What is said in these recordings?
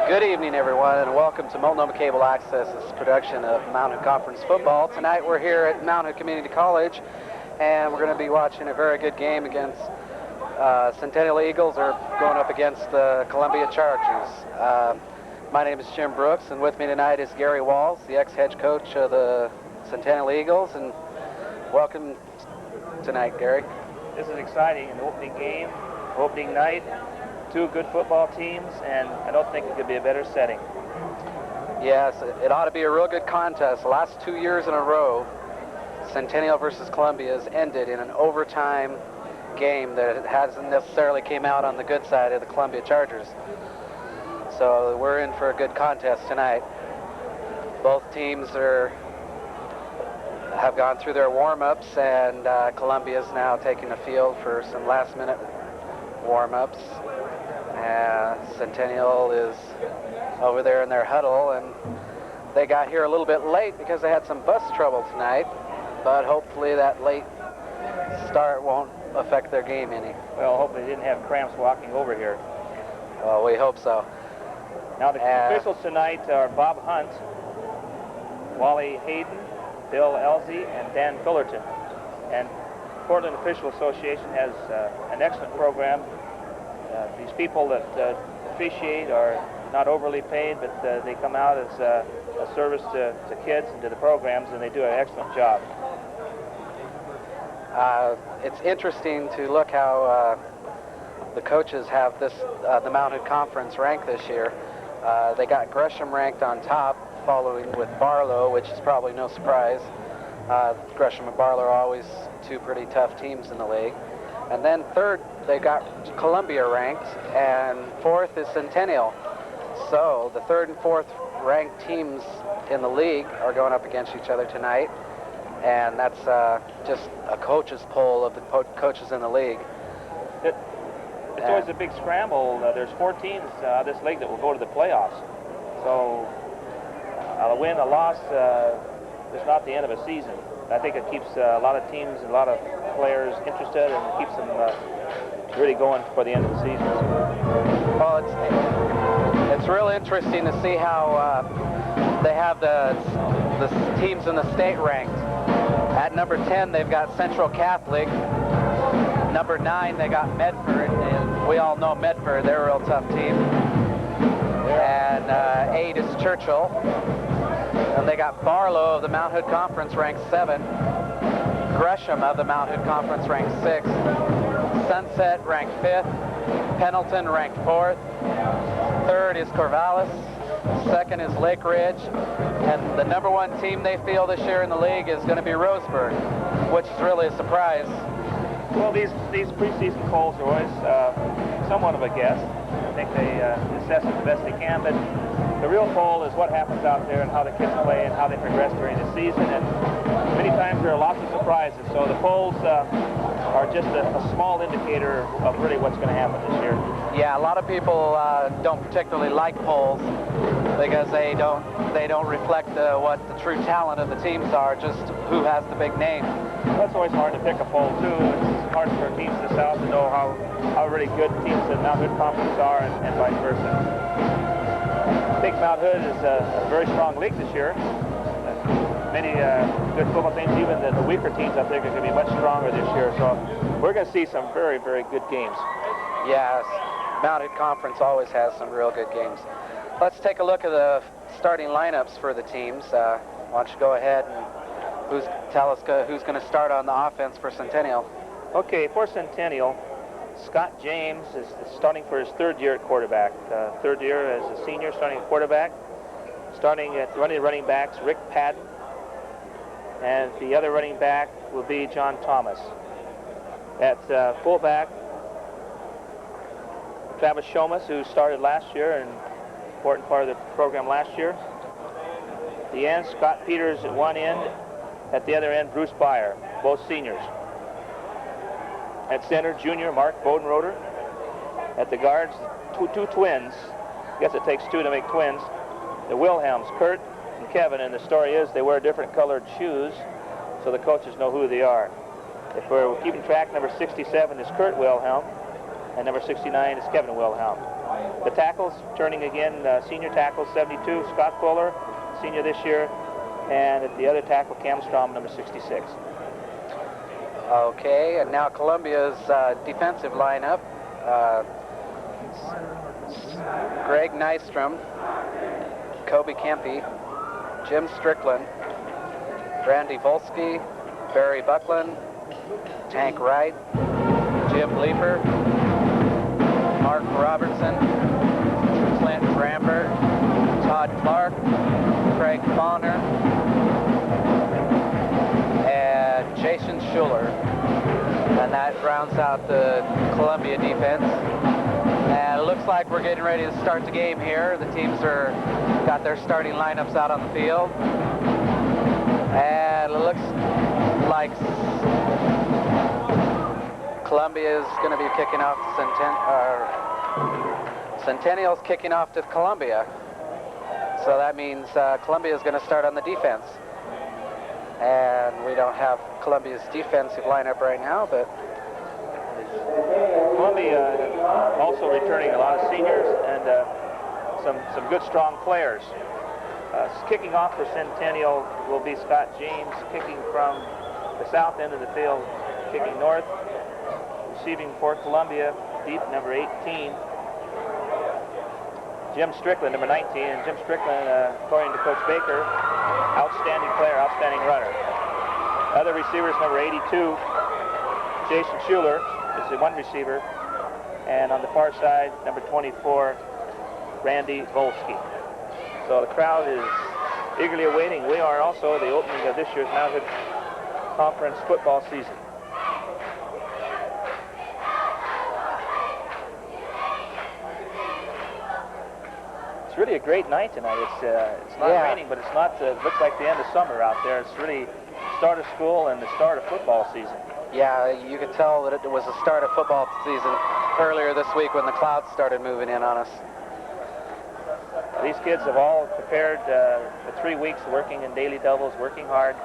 Good evening, everyone, and welcome to Multnomah Cable Access's production of Mount Hood Conference football. Tonight we're here at Mount Hood Community College, and we're going to be watching a very good game against Centennial Eagles, or going up against the Columbia Chargers. My name is Jim Brooks, and with me tonight is Gary Walls, the ex-head coach of the Centennial Eagles, and welcome tonight, Gary. This is exciting, an opening game, opening night. Two good football teams, and I don't think it could be a better setting. Yes, it ought to be a real good contest. The last 2 years in a row, Centennial versus Columbia has ended in an overtime game that hasn't necessarily came out on the good side of the Columbia Chargers. So we're in for a good contest tonight. Both teams have gone through their warm-ups, and Columbia's now taking the field for some last-minute warm-ups. Centennial is over there in their huddle, and they got here a little bit late because they had some bus trouble tonight, but hopefully that late start won't affect their game any. Well, hopefully they didn't have cramps walking over here. Well, we hope so. Now the officials tonight are Bob Hunt, Wally Hayden, Bill Elsie, and Dan Fullerton. And Portland Official Association has an excellent program. These people that officiate are not overly paid, but they come out as a service to kids and to the programs, and they do an excellent job. It's interesting to look how the coaches have the Mount Hood Conference ranked this year. They got Gresham ranked on top, following with Barlow, which is probably no surprise. Gresham and Barlow are always two pretty tough teams in the league. And then third, they got Columbia ranked, and fourth is Centennial. So the third and fourth ranked teams in the league are going up against each other tonight, and that's just a coach's poll of the coaches in the league. It's always a big scramble. There's 4 teams this league that will go to the playoffs. So a win, a loss, is not the end of a season. I think it keeps a lot of teams and a lot of players interested, and keeps them really going for the end of the season. Well, it's real interesting to see how they have the teams in the state ranked. At number 10, they've got Central Catholic. Number 9, they got Medford, and we all know Medford. They're a real tough team. And 8 is Churchill. And they got Barlow of the Mount Hood Conference ranked 7. Gresham of the Mount Hood Conference ranked 6. Sunset ranked 5th. Pendleton ranked 4th. 3rd is Corvallis. 2nd is Lake Ridge. And the number 1 team they feel this year in the league is going to be Roseburg, which is really a surprise. Well, these preseason polls are always somewhat of a guess. I think they assess it the best they can, but the real poll is what happens out there and how the kids play and how they progress during the season, and many times there are lots of surprises. So the polls are just a small indicator of really what's going to happen this year. Yeah, a lot of people don't particularly like polls because they don't reflect what the true talent of the teams are, just who has the big name. That's always hard to pick a poll too. It's hard for teams in the South to know how really good teams in Mount Hood Conference are, and vice versa. I think Mount Hood is a very strong league this year. Many good football teams, even the weaker teams, I think are going to be much stronger this year. So we're going to see some very, very good games. Yes, Mount Hood Conference always has some real good games. Let's take a look at the starting lineups for the teams. Why don't you go ahead and tell us who's going to start on the offense for Centennial. Okay, for Centennial, Scott James is starting for his 3rd year at quarterback. 3rd year as a senior, starting at quarterback. Starting at running backs, Rick Padden. And the other running back will be John Thomas. At fullback, Travis Shomas, who started last year, an important part of the program last year. The end, Scott Peters at one end. At the other end, Bruce Byer, both seniors. At center, junior Mark Bodenroder. At the guards, two twins. I guess it takes 2 to make twins. The Wilhelms, Kurt and Kevin, and the story is they wear different colored shoes, so the coaches know who they are. If we're keeping track, number 67 is Kurt Wilhelm, and number 69 is Kevin Wilhelm. The tackles, turning again, senior tackle 72, Scott Fuller, senior this year, and at the other tackle, Cam Strom, number 66. Okay, and now Columbia's defensive lineup. Greg Nystrom, Kobe Kempe, Jim Strickland, Randy Volsky, Barry Buckland, Tank Wright, Jim Leeper, Mark Robertson, Clint Brambert, Todd Clark, Craig Fauner, and Jason Schuler. And that rounds out the Columbia defense. And it looks like we're getting ready to start the game here. The teams are got their starting lineups out on the field. And it looks like Columbia is going to be kicking off Centennial's kicking off to Columbia. So that means Columbia is going to start on the defense. And we don't have Columbia's defensive lineup right now, but Columbia also returning a lot of seniors and some good, strong players. Kicking off for Centennial will be Scott James, kicking from the south end of the field, kicking north. Receiving for Columbia, deep, number 18. Jim Strickland, number 19. And Jim Strickland, according to Coach Baker, outstanding player, outstanding runner. Other receivers, number 82, Jason Schuler is the one receiver. And on the far side, number 24, Randy Volsky. So the crowd is eagerly awaiting. We are also the opening of this year's Mounted Conference football season. It's really a great night tonight. It's not raining, but it's not. Looks like the end of summer out there. It's really start of school and the start of football season. yeah, you could tell that it was the start of football season earlier this week when the clouds started moving in on us. These kids have all prepared for 3 weeks, working in daily doubles, working hard.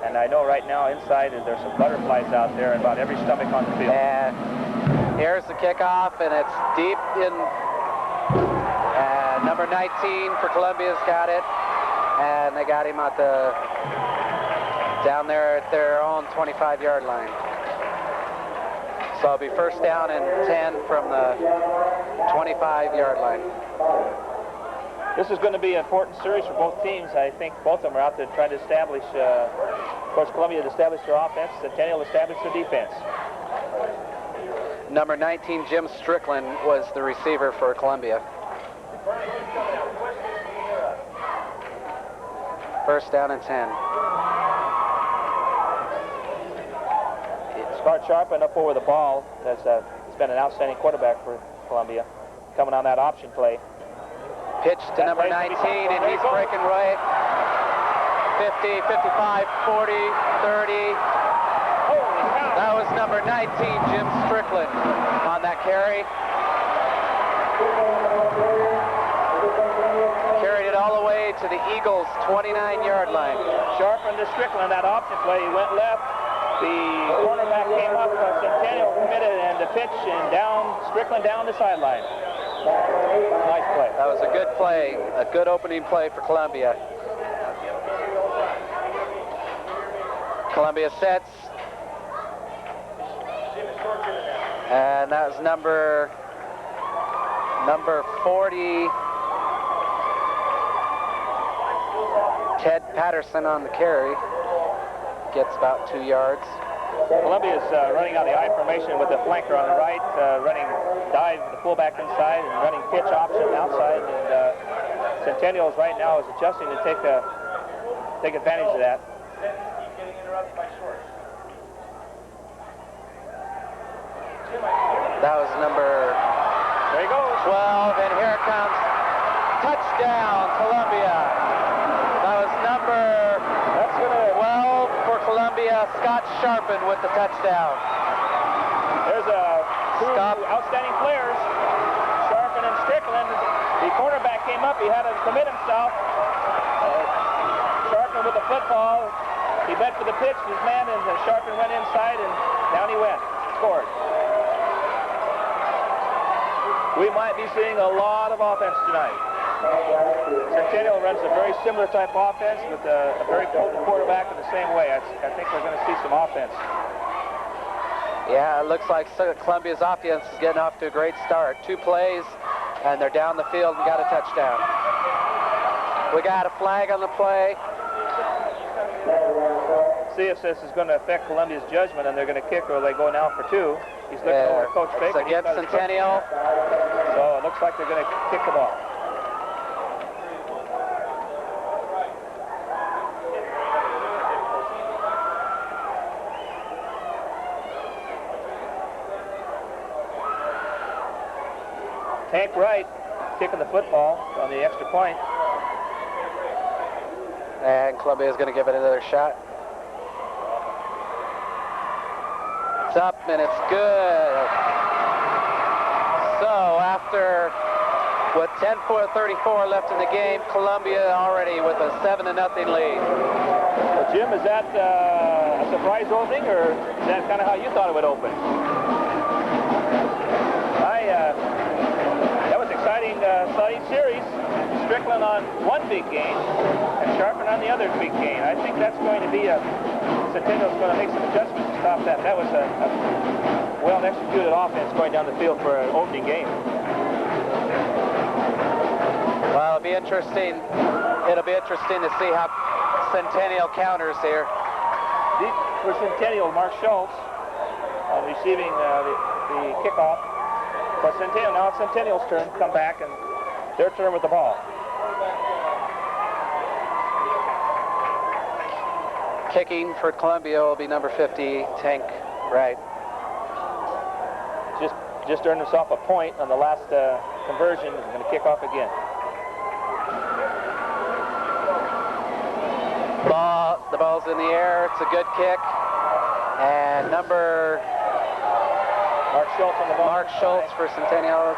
And I know right now inside there's some butterflies out there in about every stomach on the field. And here's the kickoff, and it's deep in. Number 19 for Columbia's got it, and they got him at down there at their own 25-yard line. So it'll be first down and 10 from the 25-yard line. This is going to be an important series for both teams. I think both of them are out there to try to establish, of course, Columbia to establish their offense, Centennial to establish their defense. Number 19, Jim Strickland, was the receiver for Columbia. First down and 10. Scott Sharpen up over the ball. He's been an outstanding quarterback for Columbia. Coming on that option play. Pitch to number 19, and he's breaking right. 50, 55, 40, 30. That was number 19, Jim Strickland, on that carry. Carried it all the way to the Eagles' 29-yard line. Sharpened to Strickland, that option play. He went left. The cornerback came up. Centennial committed, and the pitch, and down, Strickland down the sideline. Nice play. That was a good play, a good opening play for Columbia. Columbia sets. And that was number 40, Ted Patterson on the carry. Gets about 2 yards. Columbia's running out the I formation with the flanker on the right, running dive with the fullback inside and running pitch option outside. And Centennial's right now is adjusting to take advantage of that. That was number there you go. 12, and here it comes. Touchdown, Columbia. That was number 12 for Columbia, Scott Sharpen with the touchdown. There's two outstanding players, Sharpen and Strickland. The cornerback came up. He had to commit himself. Sharpen with the football. He bent for the pitch. His man, and Sharpen went inside, and down he went. Scored. we might be seeing a lot of offense tonight. Centennial runs a very similar type offense with a very potent quarterback in the same way. I think we're going to see some offense. Yeah, it looks like Columbia's offense is getting off to a great start. 2 plays, and they're down the field and got a touchdown. We got a flag on the play. See if this is going to affect Columbia's judgment, and they're going to kick, or they go now for 2. He's looking over Coach Bacon. It's against Centennial. So it looks like they're going to kick the ball. Tank Wright kicking the football on the extra point. And Columbia is going to give it another shot. It's up and it's good. So after with 10:34 left in the game, Columbia already with a 7-0 lead. Well, Jim, is that a surprise opening, or is that kind of how you thought it would open? That was exciting series. Strickland on one big game and Sharpen on the other big game. I think that's going to be Centennial's going to make some adjustments to stop that. That was a well-executed offense going down the field for an opening game. Well, it'll be interesting. It'll be interesting to see how Centennial counters here. For Centennial, Mark Schultz receiving the kickoff. But Centennial, now it's Centennial's turn to come back, and their turn with the ball. Kicking for Columbia will be number 50, Tank Wright. Just earned himself a point on the last conversion. He's going to kick off again. The ball's in the air. It's a good kick. And number Mark Schultz on the ball. Mark Schultz for Centennial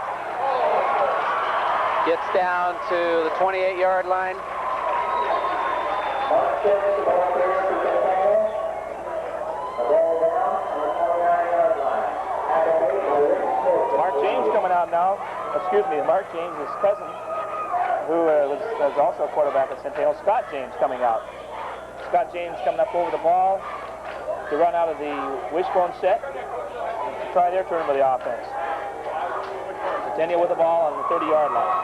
gets down to the 28-yard line. Mark James coming out now. Excuse me, Mark James' cousin, who was also a quarterback at Centennial. Scott James coming out. Scott James coming up over the ball to run out of the wishbone set. Try their turn with the offense. Centennial with the ball on the 30-yard line.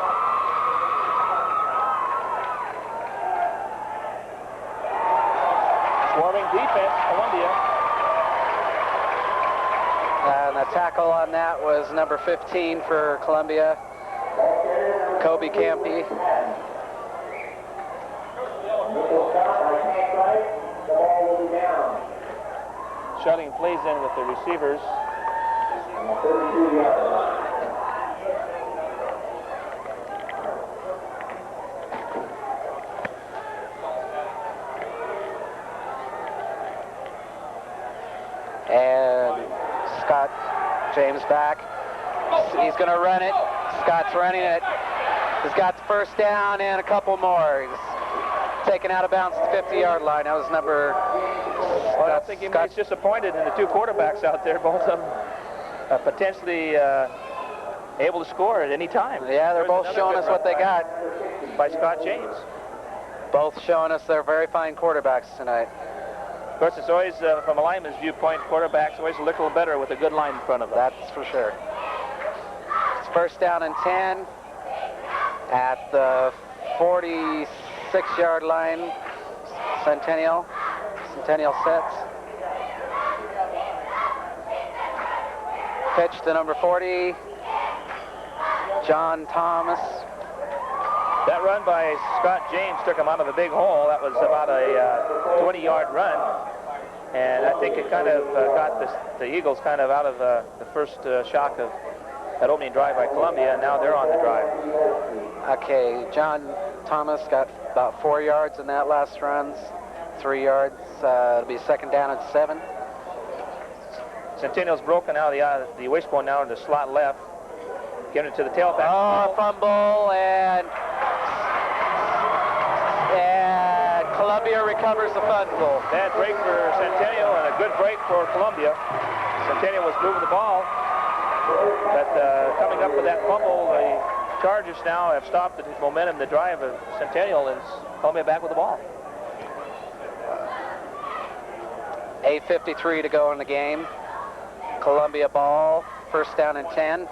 Swarming defense, Columbia. And the tackle on that was number 15 for Columbia, Kobe Campy. Shutting plays in with the receivers. And Scott James back. He's going to run it. Scott's running it. He's got the first down and a couple more. He's taken out of bounds at the 50-yard line. That was number... Well, I think he's disappointed in the 2 quarterbacks out there, both of them potentially able to score at any time. Yeah, they're both showing us what they got. By Scott James. Both showing us they're very fine quarterbacks tonight. Of course, it's always, from a lineman's viewpoint, quarterbacks always look a little better with a good line in front of them. That's for sure. It's first down and 10 at the 46-yard line. Centennial sets. Pitch to number 40, John Thomas. That run by Scott James took him out of a big hole. That was about a 20-yard run. And I think it kind of got the Eagles kind of out of the first shock of that opening drive by Columbia, and now they're on the drive. Okay, John Thomas got about 4 yards in that last run. 3 yards. It'll be second down and 7. Centennial's broken out of the wishbone now in the slot left. Giving it to the tailback. Oh, fumble, and Columbia recovers the fumble. Bad break for Centennial and a good break for Columbia. Centennial was moving the ball. But coming up with that fumble, the Chargers now have stopped the momentum, the drive of Centennial, and Columbia back with the ball. 8:53 to go in the game. Columbia ball, first down and 10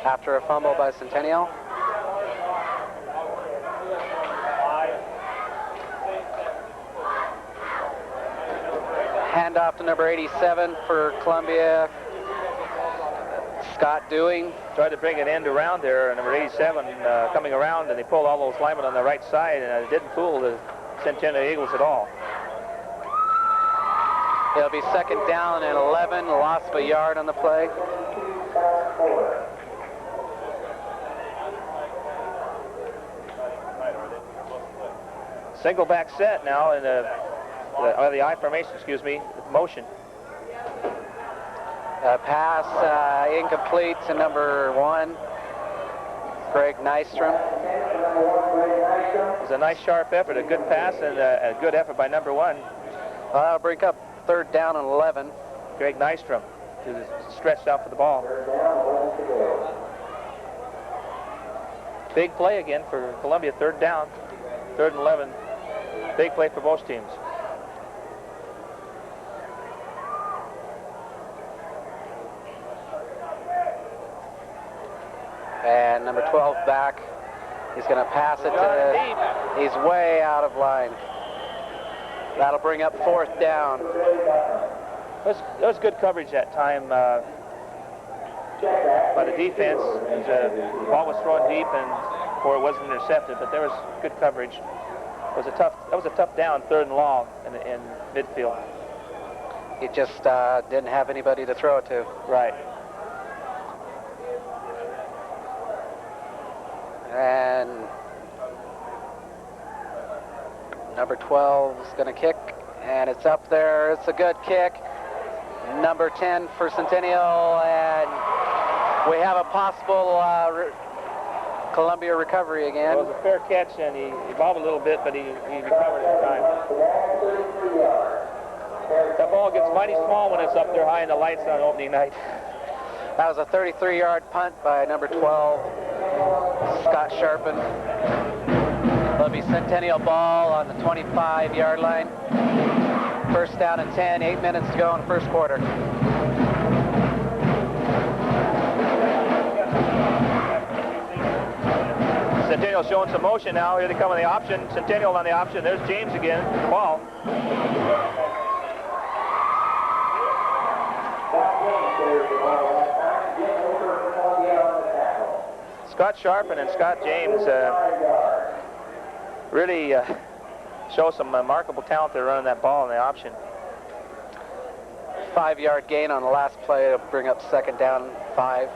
after a fumble by Centennial. Handoff to number 87 for Columbia. Scott Dewing. Tried to bring an end around there, number 87 coming around, and they pulled all those linemen on the right side, and it didn't fool the Centennial Eagles at all. It'll be second down and 11, loss of a yard on the play. Single back set now in the I formation, excuse me, motion. Pass incomplete to number 1, Greg Nystrom. It was a nice sharp effort, a good pass, and a good effort by number 1. That'll bring up third down and 11. Greg Nystrom stretched out for the ball. Big play again for Columbia, third down, third and 11. Big play for both teams. And number 12 back. He's going to pass it to, he's way out of line. That'll bring up fourth down. That was good coverage that time by the defense. The ball was thrown deep and before it wasn't intercepted, but there was good coverage. That was a tough down, third and long in midfield. He just didn't have anybody to throw it to. Right. And number 12 is going to kick, and it's up there. It's a good kick. Number 10 for Centennial, and we have a possible Columbia recovery again. It was a fair catch, and he bobbled a little bit, but he recovered in time. That ball gets mighty small when it's up there high in the lights on opening night. That was a 33-yard punt by number 12, Scott Sharpen. It'll be Centennial ball on the 25-yard line. First down and 10, 8 minutes to go in the first quarter. Centennial showing some motion now. Here they come on the option. Centennial on the option. There's James again, the ball. Scott Sharpen and Scott James really show some remarkable talent there running that ball in the option. 5-yard gain on the last play to bring up second down 5.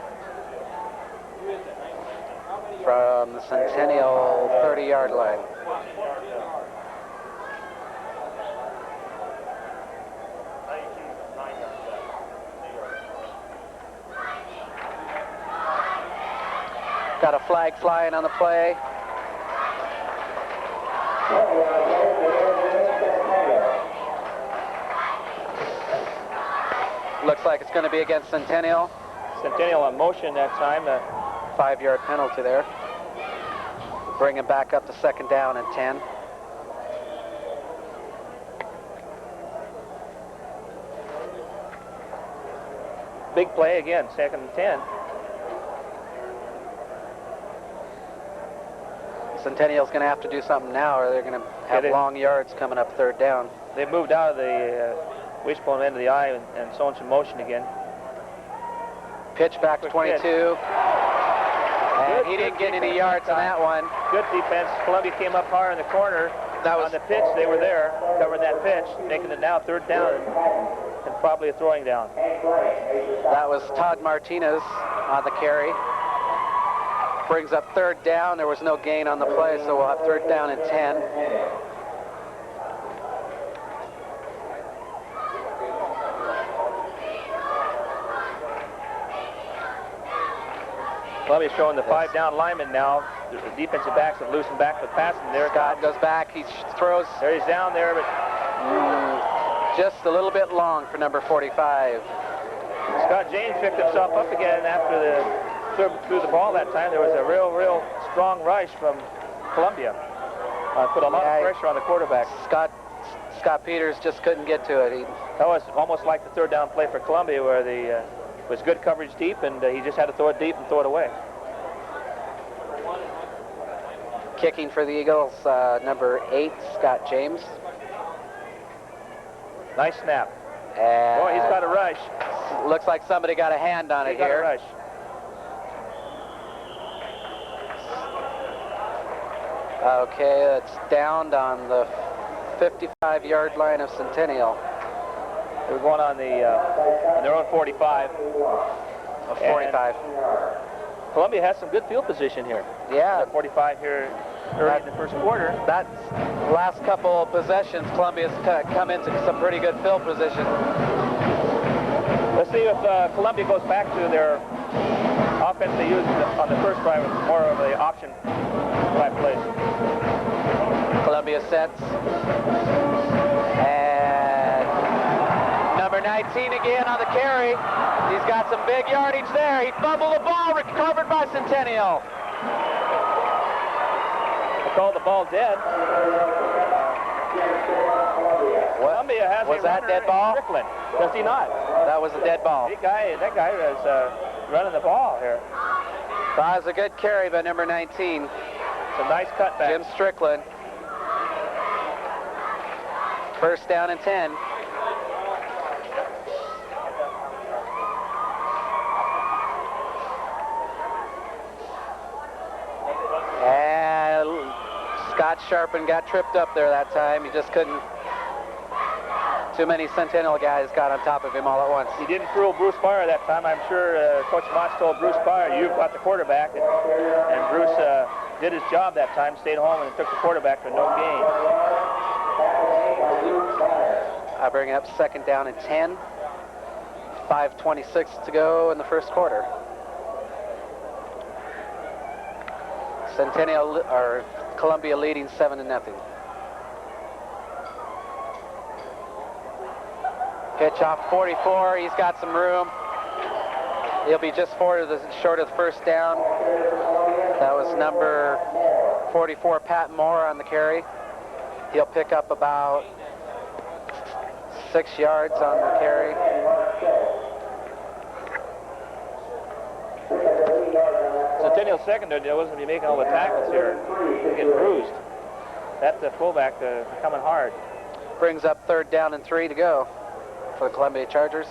From the Centennial 30-yard line. Got a flag flying on the play. Looks like it's going to be against Centennial. Centennial on motion that time. 5-yard penalty there. Bring him back up to second down and 10. Big play again, second and 10. Centennial's going to have to do something now, or they're going to have long yards coming up third down. They've moved out of the wishbone end of the eye and shown some motion again. Pitch back to 22. And he didn't get any yards on that one. Good defense. Columbia came up hard in the corner. That was on the pitch. They were there, covering that pitch, making it now third down and probably a throwing down. That was Todd Martinez on the carry. Brings up third down. There was no gain on the play, so we'll have third down and 10. Columbia showing the 5-down lineman now. The defensive backs have loosened back with passing. There Scott goes back. He throws. There he's down there, but just a little bit long for number 45. Scott James picked himself up again after the threw the ball that time. There was a real strong rush from Columbia. Put a lot of pressure on the quarterback. Scott Peters just couldn't get to it. That was almost like the third down play for Columbia, where the was good coverage deep, and he just had to throw it deep and throw it away. Kicking for the Eagles, number 8, Scott James. Nice snap. And boy, he's got a rush. Looks like somebody got a hand on it He got here. a rush. Okay, it's downed on the 55-yard line of Centennial. They were going on their own 45. 45. Columbia has some good field position here. Yeah. 45 here early in the first quarter. That's last couple of possessions, Columbia's come into some pretty good field position. Let's see if Columbia goes back to their offense they used on the first drive, more of the option type plays. Columbia sets. And number 19 again on the carry. He's got some big yardage there. He fumbled the ball, recovered by Centennial. I called the ball dead. Columbia has was a that runner dead ball? Strickland. Does he not? That was a dead ball. That guy was running the ball here. That was a good carry by number 19. It's a nice cutback. Jim Strickland. First down and 10. And Scott Sharpen got tripped up there that time. He just couldn't. Too many Centennial guys got on top of him all at once. He didn't fool Bruce Byer that time. I'm sure Coach Motz told Bruce Byer, you've got the quarterback. And Bruce did his job that time, stayed home and took the quarterback for no gain. I bring up second down and 10. 5:26 to go in the first quarter. Centennial, or Columbia leading 7-0. Pitch off 44, he's got some room. He'll be just short of the first down. That was number 44, Pat Moore, on the carry. He'll pick up about 6 yards on the carry. Centennial secondary wasn't be making all the tackles here. They're getting bruised. That's the fullback coming hard. Brings up third down and 3 to go for the Columbia Chargers.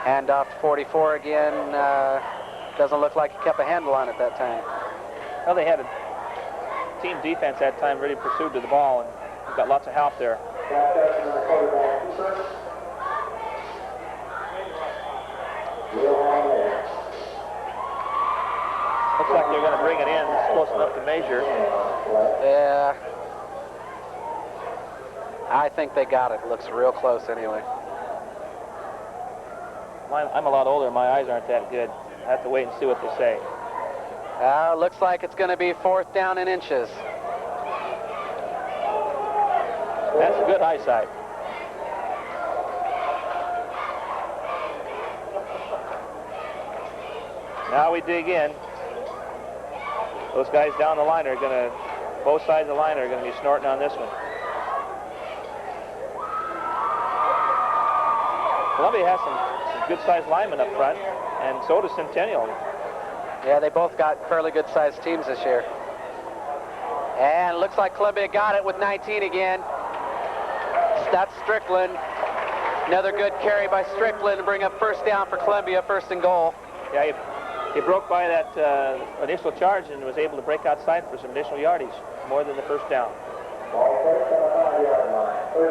Hand off to 44 again. Doesn't look like he kept a handle on it that time. Well, they had a team defense that time, really pursued to the ball, and got lots of help there. Looks like they're going to bring it in. It's close enough to measure. Yeah. I think they got it. Looks real close anyway. I'm a lot older. My eyes aren't that good. I have to wait and see what they say. Looks like it's going to be fourth down and inches. That's good eyesight. Now we dig in. Those guys down the line are going to, both sides of the line are going to be snorting on this one. Columbia has some good-sized linemen up front, and so does Centennial. Yeah, they both got fairly good-sized teams this year. And it looks like Columbia got it with 19 again. That's Strickland. Another good carry by Strickland to bring up first down for Columbia, first and goal. Yeah, he broke by that initial charge and was able to break outside for some additional yardage, more than the first down.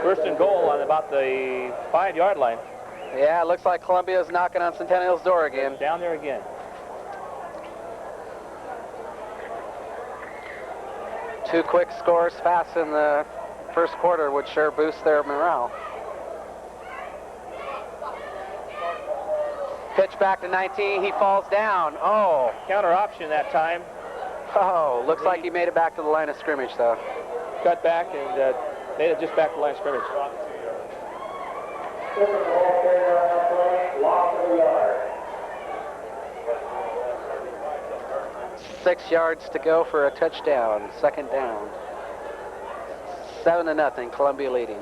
First and goal on about the 5-yard line. Yeah, it looks like Columbia's knocking on Centennial's door again. Down there again. Two quick scores fast in the first quarter would sure boost their morale. Pitch back to 19, he falls down. Oh. Counter option that time. Oh, looks like he made it back to the line of scrimmage though. Cut back, and Made it just back to the line of scrimmage. 6 yards to go for a touchdown. Second down. 7-0, Columbia leading.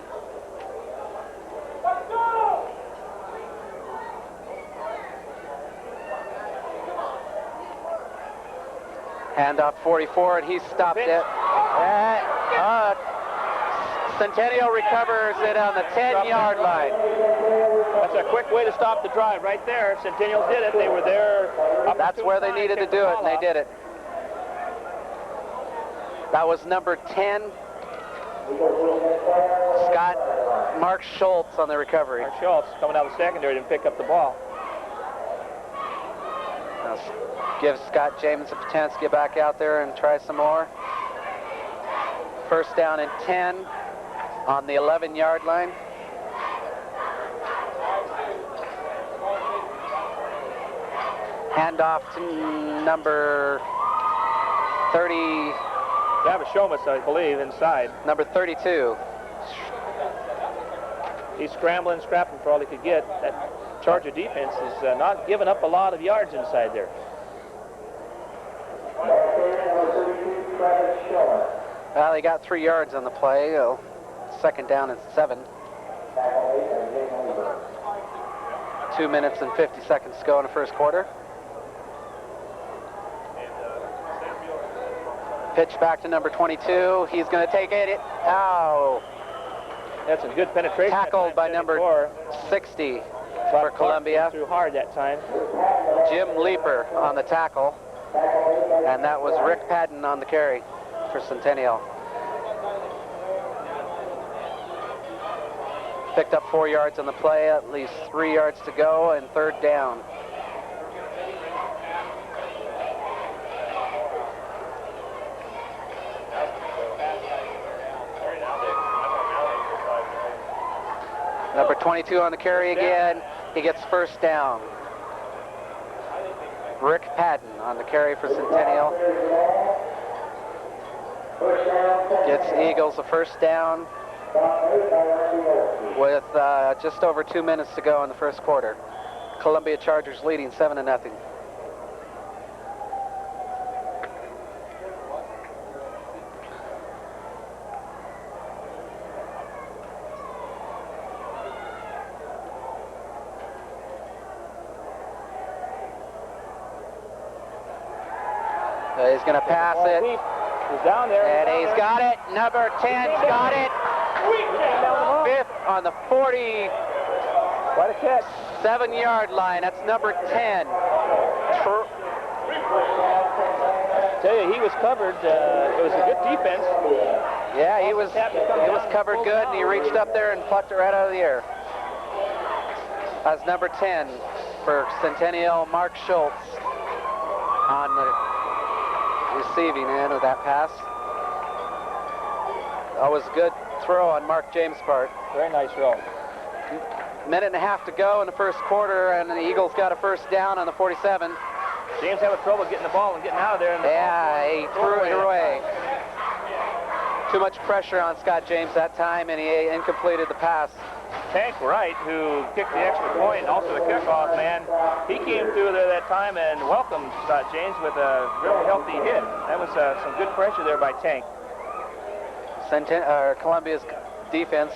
Handoff 44, and he stopped it. Centennial recovers it on the 10-yard line. That's a quick way to stop the drive right there. Centennial did it. They were there. That's where they needed to do it, and they did it. That was number 10, Mark Schultz on the recovery. Mark Schultz coming out of the secondary to pick up the ball. Now, give Scott James a chance to get back out there and try some more. First down and 10 on the 11-yard line. Handoff to number 30. Travis Shomas, I believe, inside. Number 32. He's scrambling, scrapping for all he could get. That Charger defense is not giving up a lot of yards inside there. Well, he got 3 yards on the play. Second down and 7. 2 minutes and 50 seconds to go in the first quarter. Pitch back to number 22. He's going to take it. Ow. That's some good penetration. Tackled by number 60 for Columbia. Threw hard that time. Jim Leeper on the tackle. And that was Rick Padden on the carry for Centennial. Picked up 4 yards on the play, at least 3 yards to go, and third down. Number 22 on the carry again. He gets first down. Rick Padden on the carry for Centennial. Gets Eagles a first down with just over 2 minutes to go in the first quarter. Columbia Chargers leading 7-0. He's going to pass it. He's down there. And he's got it. Number 10's got it. Fifth on the 40. What a catch. 7-yard line. That's number 10. Tell you, he was covered. It was a good defense. Yeah, he was covered good, and he reached up there and plucked it right out of the air. That's number 10 for Centennial, Mark Schultz, on the receiving end of that pass. That was a good throw on Mark James' part. Very nice throw. Minute and a half to go in the first quarter, and the Eagles got a first down on the 47. James having trouble getting the ball and getting out of there. And he threw it away. Too much pressure on Scott James that time, and he incompleted the pass. Tank Wright, who kicked the extra point, and also the kickoff man, he came through there that time and welcomed Scott James with a real healthy hit. That was some good pressure there by Tank. Columbia's defense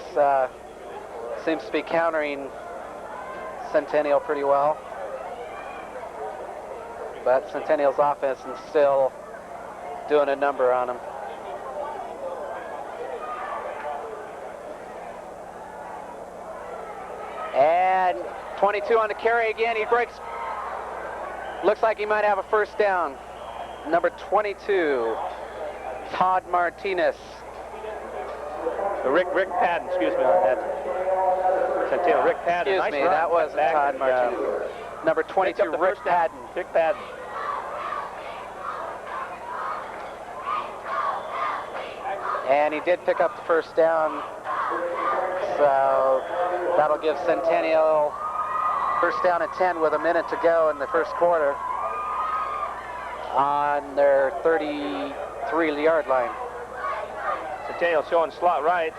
seems to be countering Centennial pretty well. But Centennial's offense is still doing a number on them. And 22 on the carry again. He breaks. Looks like he might have a first down. Number 22, Todd Martinez. Rick Padden, excuse me on that. Centennial, Rick Padden. Excuse me, that wasn't Todd Martinez. Number 22, Rick Padden. Rick Padden. And he did pick up the first down. So that'll give Centennial first down at 10 with a minute to go in the first quarter on their 33-yard line. Centennial showing slot right.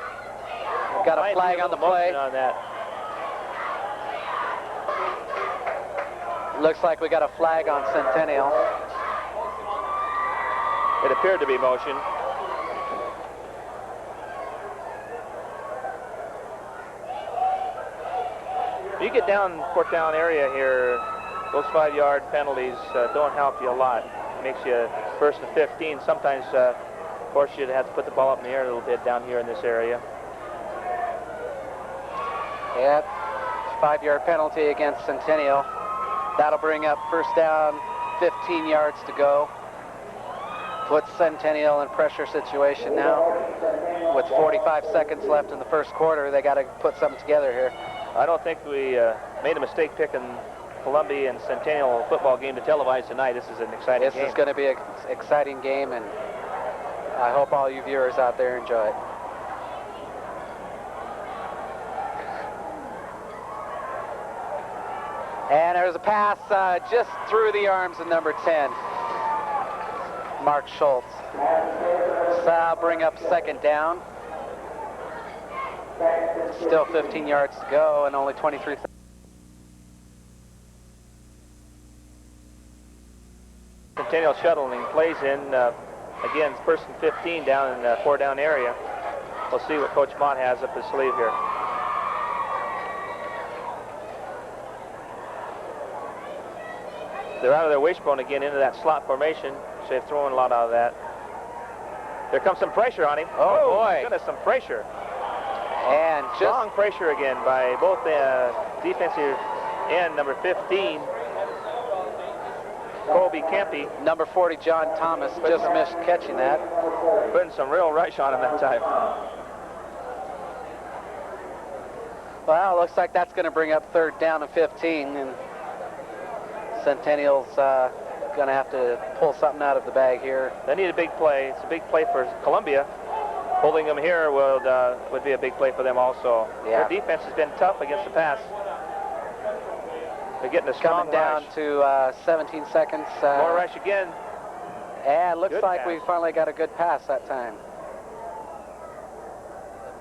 Got a flag on the play. On that. Looks like we got a flag on Centennial. It appeared to be motion. You get down fourth down area here, those 5-yard penalties don't help you a lot. It makes you first and 15. Sometimes, of course, you'd have to put the ball up in the air a little bit down here in this area. Yep, 5-yard penalty against Centennial. That'll bring up first down, 15 yards to go. Puts Centennial in pressure situation now. With 45 seconds left in the first quarter, they got to put something together here. I don't think we made a mistake picking Columbia and Centennial football game to televise tonight. This is an exciting game. This is going to be an exciting game, and I hope all you viewers out there enjoy it. And there's a pass just through the arms of number 10, Mark Schultz. So I'll bring up second down. Still 15 yards to go and only 23 seconds. Centennial shuttling plays in, again, first and 15 down in the 4-down area. We'll see what Coach Mott has up his sleeve here. They're out of their wishbone again into that slot formation. So they've thrown a lot out of that. There comes some pressure on him. Oh boy. Goodness, some pressure. And Strong pressure again by both the defensive end, number 15, Colby Kempe. Number 40, John Thomas, just missed catching that. Putting some real rush on him that time. Well, looks like that's going to bring up third down and 15, and Centennial's going to have to pull something out of the bag here. They need a big play. It's a big play for Columbia. Holding them here would be a big play for them also. Yeah. Their defense has been tough against the pass. They're getting a strong Coming down rush. to 17 seconds. More rush again. And looks Good like pass. we finally got a good pass that time.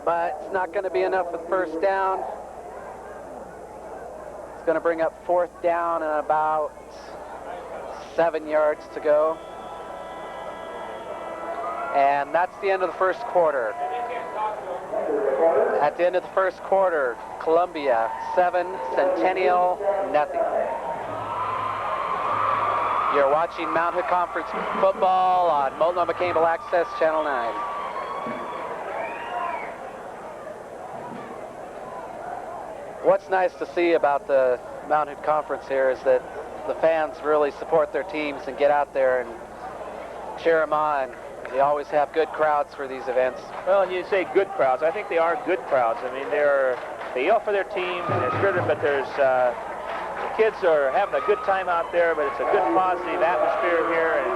But it's not going to be enough with first down. It's going to bring up fourth down and about 7 yards to go. And that's the end of the first quarter. At the end of the first quarter, Columbia 7, Centennial nothing. You're watching Mount Hood Conference football on Multnomah Cable Access Channel 9. What's nice to see about the Mount Hood Conference here is that the fans really support their teams and get out there and cheer them on. They always have good crowds for these events. Well, and you say good crowds. I think they are good crowds. I mean, they yell for their team and they're spirited, but there's kids are having a good time out there, but it's a good positive atmosphere here, and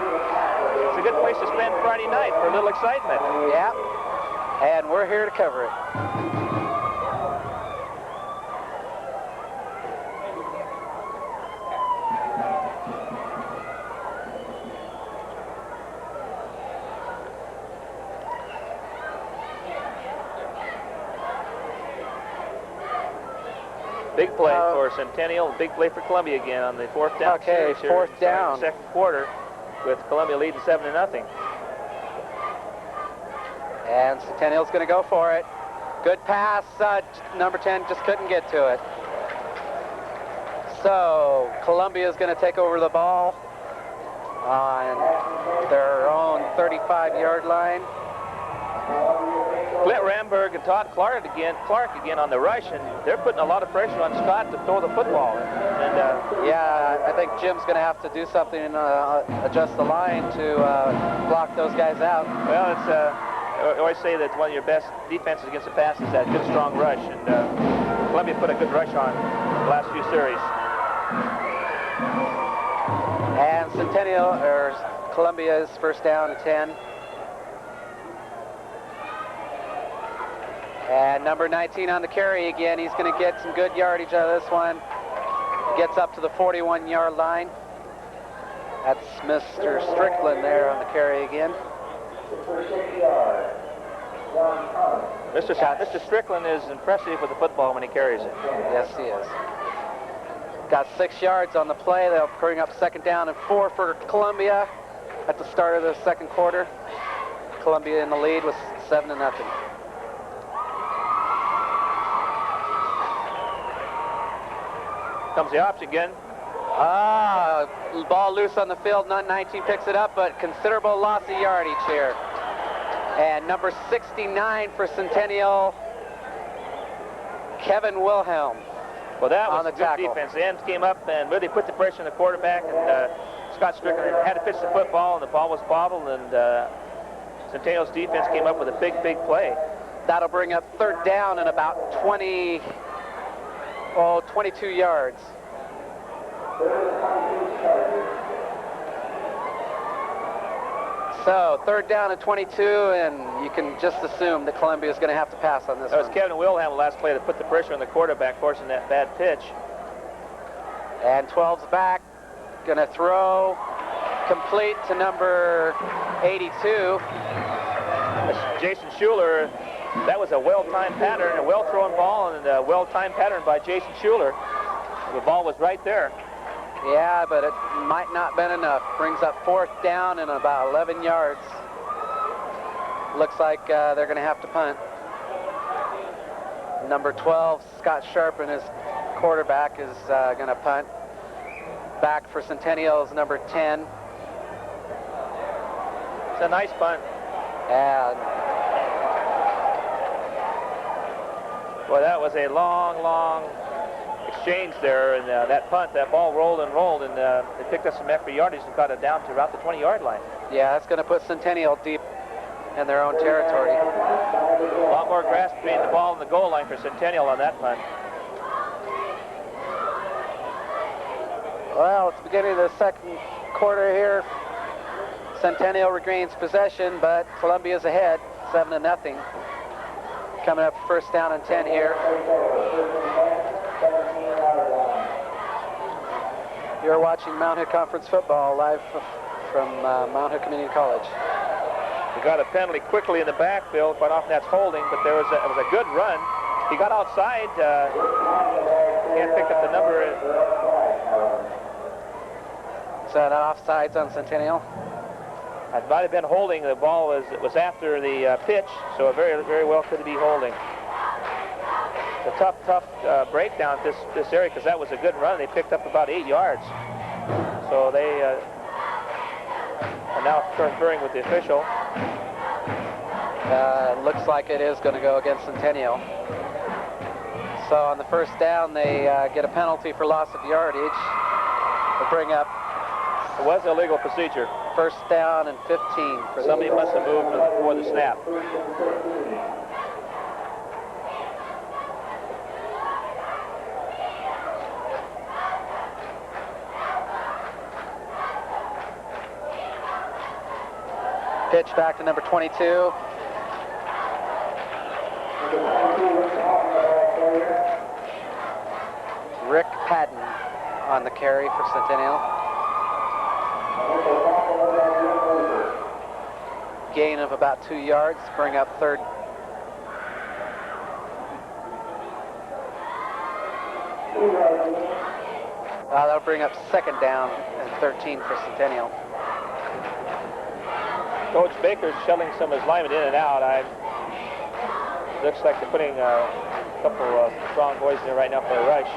it's a good place to spend Friday night for a little excitement. Yeah, and we're here to cover it. Big play for Centennial, big play for Columbia again on the fourth down. Okay, fourth down. Second quarter with Columbia leading 7-0. And Centennial's going to go for it. Good pass. Number 10 just couldn't get to it. So Columbia's going to take over the ball on their own 35-yard line. Clint Ramberg and Todd Clark again on the rush, and they're putting a lot of pressure on Scott to throw the football. Yeah, I think Jim's going to have to do something and adjust the line to block those guys out. Well, I always say that one of your best defenses against the pass is that good strong rush, and Columbia put a good rush on the last few series. And Columbia's first down and 10. And number 19 on the carry again. He's going to get some good yardage out of this one. Gets up to the 41-yard line. That's Mr. Strickland there on the carry again. Mr. Strickland is impressive with the football when he carries it. Yes, he is. Got 6 yards on the play. They'll bring up 2nd down and 4 for Columbia at the start of the 2nd quarter. Columbia in the lead with 7-0. Comes the option again. Ball loose on the field. 19 picks it up, but considerable loss of yardage here. And number 69 for Centennial, Kevin Wilhelm. Well, that was on the a good tackle. defense. The ends came up and really put the pressure on the quarterback, and Scott Strickland had to pitch the football, and the ball was bobbled, and Centennial's defense came up with a big play. That'll bring up 3rd down and about 22 yards. So 3rd down and 22, and you can just assume that Columbia is going to have to pass on this That was one. Kevin Wilhelm the last play that put the pressure on the quarterback, forcing that bad pitch. And 12's back, going to throw complete to number 82. That's Jason Schuler. That was a well-timed pattern, a well-thrown ball, and a well-timed pattern by Jason Schuler. The ball was right there. Yeah, but it might not have been enough. Brings up 4th down and about 11 yards. Looks like they're going to have to punt. Number 12, Scott Sharp, and his quarterback is going to punt. Back for Centennial is number 10. It's a nice punt. And well, that was a long exchange there, and that ball rolled, and they picked up some extra yardage and got it down to about the 20-yard line. yeah, that's going to put Centennial deep in their own territory. A lot more grass between the ball and the goal line for Centennial on that punt. Well, it's the beginning of the 2nd quarter here. Centennial regains possession, but Columbia's ahead, 7-0. Coming up 1st down and 10 here. You're watching Mount Hood Conference football live from Mount Hood Community College. We got a penalty quickly in the backfield. Quite often that's holding, but it was a good run. He got outside. Can't pick up the number. Is that offsides on Centennial? It might have been holding. The ball was after the pitch, so it very well could be holding. A tough breakdown at this area, because that was a good run. They picked up about 8 yards. So they are now conferring with the official. Looks like it is going to go against Centennial. So on the 1st down, they get a penalty for loss of yardage. They'll bring up. It was a legal procedure. 1st down and 15. For somebody must have moved before the snap. Pitch back to number 22. Rick Patton on the carry for Centennial. Gain of about 2 yards, bring up 3rd. That'll bring up 2nd down and 13 for Centennial. Coach Baker's shuttling some of his linemen in and out. Looks like they're putting a couple of strong boys in there right now for a rush.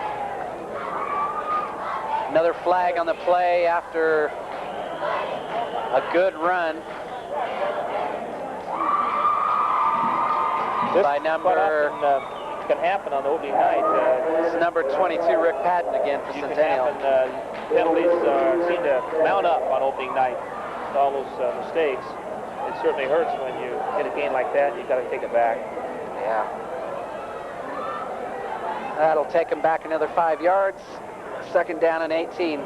Another flag on the play after a good run by number. Can happen on the opening night. This is number 22, Rick Patton again for Centennial. Penalties seem to mount up on opening night. All those mistakes. It certainly hurts when you hit a game like that. You've got to take it back. Yeah. That'll take him back another 5 yards. 2nd down and 18.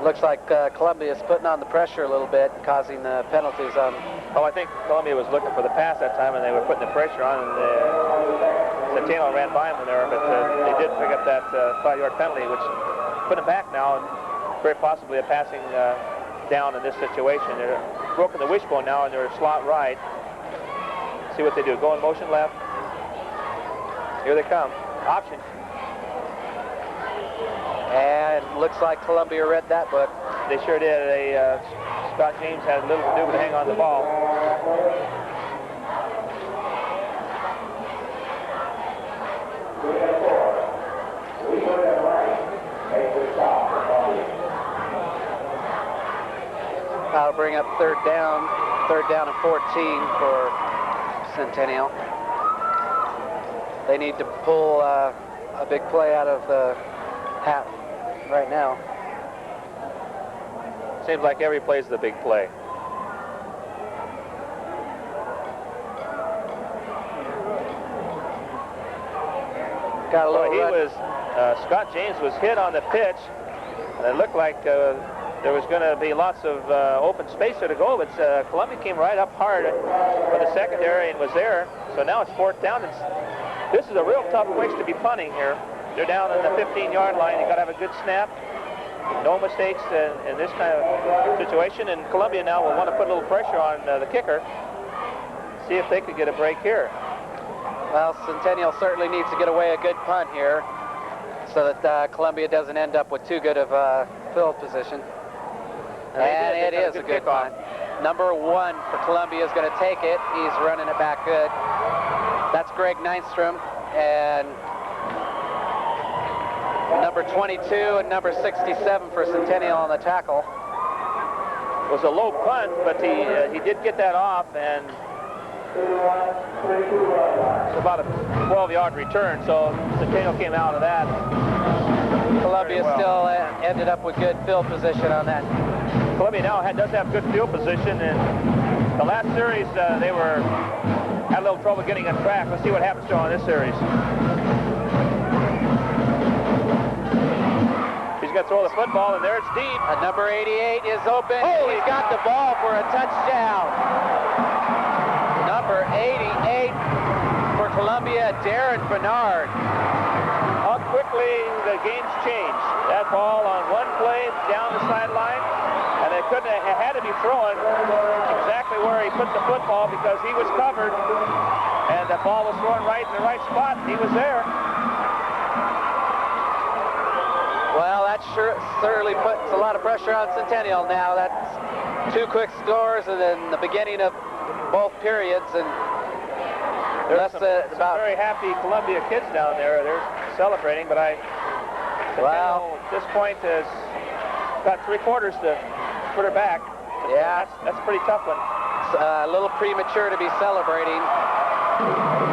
Looks like Columbia is putting on the pressure a little bit, causing the penalties on. Oh, I think Columbia was looking for the pass that time, and they were putting the pressure on, and Centennial ran by them there, but they did pick up that 5-yard penalty, which put them back now. very possibly a passing down in this situation. They're broken the wishbone now, and they're slot right. See what they do. Go in motion left. Here they come. Option. And looks like Columbia read that book. They sure did. Scott James had little to do but hang on the ball. That'll bring up third down and 14 for Centennial. They need to pull a big play out of the hat right now. Seems like every play is the big play. Got a little Scott James was hit on the pitch, and it looked like there was going to be lots of open space there to go, but Columbia came right up hard for the secondary and was there. So now it's fourth down. This is a real tough place to be punting here. They're down on the 15-yard line. You got to have a good snap. No mistakes in this kind of situation. And Columbia now will want to put a little pressure on the kicker. See if they could get a break here. Well, Centennial certainly needs to get away a good punt here so that Columbia doesn't end up with too good of a field position. And it is a good punt. Number 1 for Columbia is going to take it. He's running it back good. That's Greg Nystrom. And number 22 and number 67 for Centennial on the tackle. It was a low punt, but he did get that off, and it's about a 12-yard return, so Centennial came out of that. Columbia still ended up with good field position on that. Columbia now does have good field position, and the last series they had a little trouble getting on track. Let's see what happens to them on this series. He's going to throw the football, and there it's deep. Number 88 is open. Holy He's got the ball for a touchdown. Number 88 for Columbia, Darren Bernard. How quickly the game's changed. That ball on one play down the sideline, and it had to be thrown exactly where he put the football because he was covered, and the ball was thrown right in the right spot. He was there. Well, that certainly puts a lot of pressure on Centennial now. That's 2 quick scores and then the beginning of both periods. And there's some very happy Columbia kids down there. They're celebrating, but Centennial at this point has got 3/4 to put her back. Yeah. That's a pretty tough one. It's a little premature to be celebrating.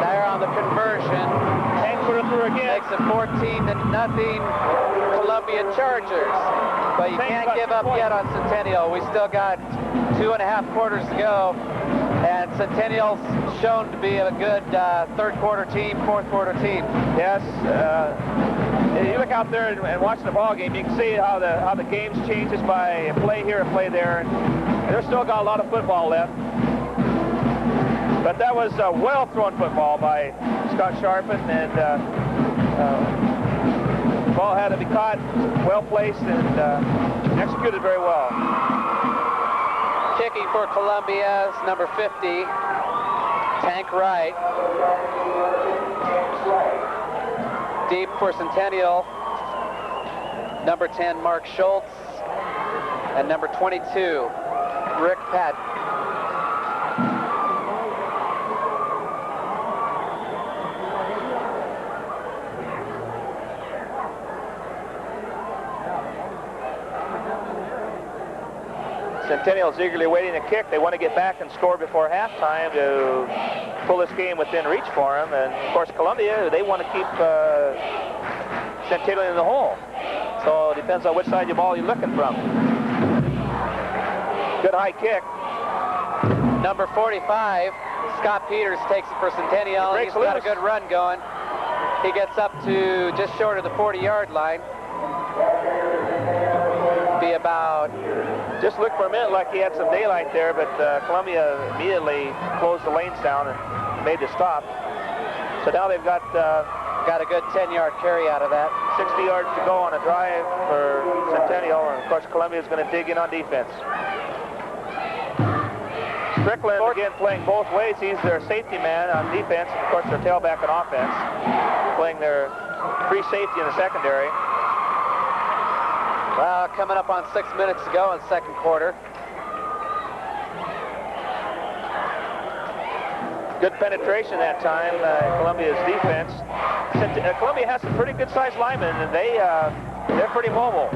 There on the conversion. Hank put her through again. Makes it 14-0 Columbia Chargers. But you can't give up yet on Centennial. We still got 2.5 quarters to go. And Centennial's shown to be a good third-quarter team, fourth-quarter team. Yes. You look out there and watch the ball game, you can see how the game changes by a play here, a play there. And they've still got a lot of football left. But that was a well-thrown football by Scott Sharpen, and the ball had to be caught, well-placed, and executed very well. Kicking for Columbia is number 50, Tank Wright. Deep for Centennial, number 10, Mark Schultz, and number 22, Rick Patton. Centennial's eagerly waiting to kick. They want to get back and score before halftime to pull this game within reach for them. And, of course, Columbia, they want to keep Centennial in the hole. So it depends on which side of the ball you're looking from. Good high kick. Number 45, Scott Peters takes it for Centennial. He's got a good run going. He gets up to just short of the 40-yard line. Be about... Just looked for a minute like he had some daylight there, but Columbia immediately closed the lanes down and made the stop. So now they've got a good 10-yard carry out of that. 60 yards to go on a drive for Centennial, and of course Columbia is going to dig in on defense. Strickland again playing both ways. He's their safety man on defense, and of course their tailback on offense, playing their free safety in the secondary. Well, coming up on 6 minutes to go in the second quarter. Good penetration that time, Columbia's defense. Columbia has some pretty good-sized linemen, and they're pretty mobile.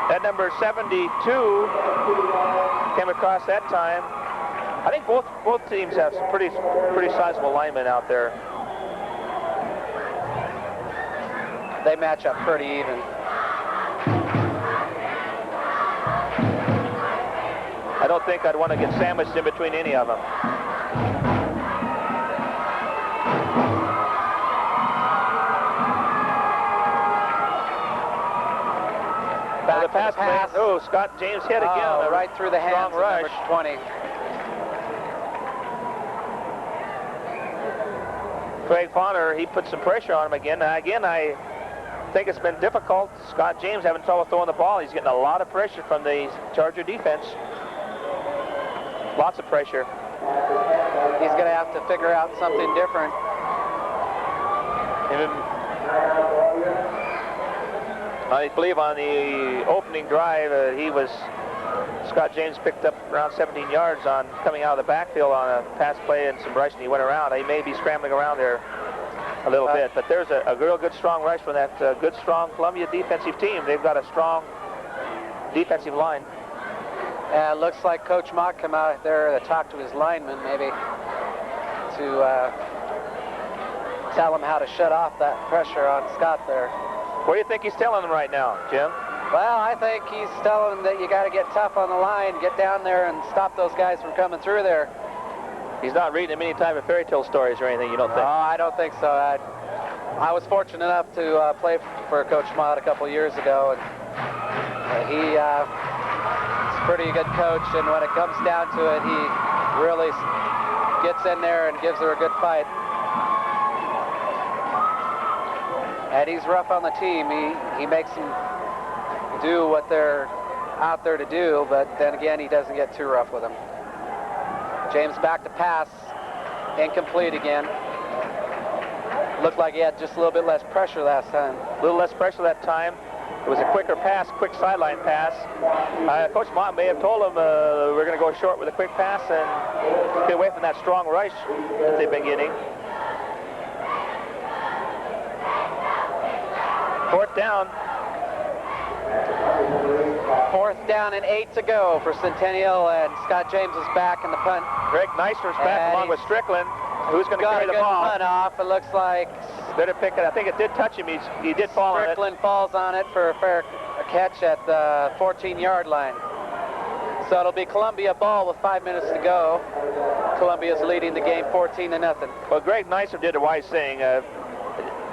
That number 72 came across that time. I think both teams have some pretty sizable linemen out there. They match up pretty even. I don't think I'd want to get sandwiched in between any of them. Back the pass. Oh, Scott James hit again. Right through the hands of number 20. Craig Fauner, he put some pressure on him again. Again, I think it's been difficult. Scott James having trouble throwing the ball. He's getting a lot of pressure from the Charger defense. Lots of pressure. He's going to have to figure out something different. I believe on the opening drive, Scott James picked up around 17 yards on coming out of the backfield on a pass play and some rush, and he went around. He may be scrambling around there a little bit, but there's a real good strong rush from that good strong Columbia defensive team. They've got a strong defensive line. It looks like Coach Mock come out there to talk to his linemen, maybe to tell him how to shut off that pressure on Scott there. What do you think he's telling them right now, Jim? Well, I think he's telling them that you got to get tough on the line, get down there and stop those guys from coming through there. He's not reading them any type of fairy tale stories or anything, you don't think? No, I don't think so. I was fortunate enough to play for Coach Mott a couple years ago, and he's a pretty good coach, and when it comes down to it, he really gets in there and gives her a good fight. And he's rough on the team. He makes them do what they're out there to do, but then again, he doesn't get too rough with them. James back to pass, incomplete again. Looked like he had just a little bit less pressure last time. A little less pressure that time. It was a quicker pass, quick sideline pass. Coach Mott may have told him we're going to go short with a quick pass and get away from that strong rush that they've been getting. Fourth down. Fourth down and 8 to go for Centennial, and Scott James is back in the punt. Greg Neister's back along with Strickland, who's going to carry the ball. Punt off. It looks like better pick it. I think it did touch him. He did fall on it. Strickland falls on it for a fair catch at the 14-yard line. So it'll be Columbia ball with 5 minutes to go. Columbia's leading the game 14-0. Well, Greg Neister did a wise thing.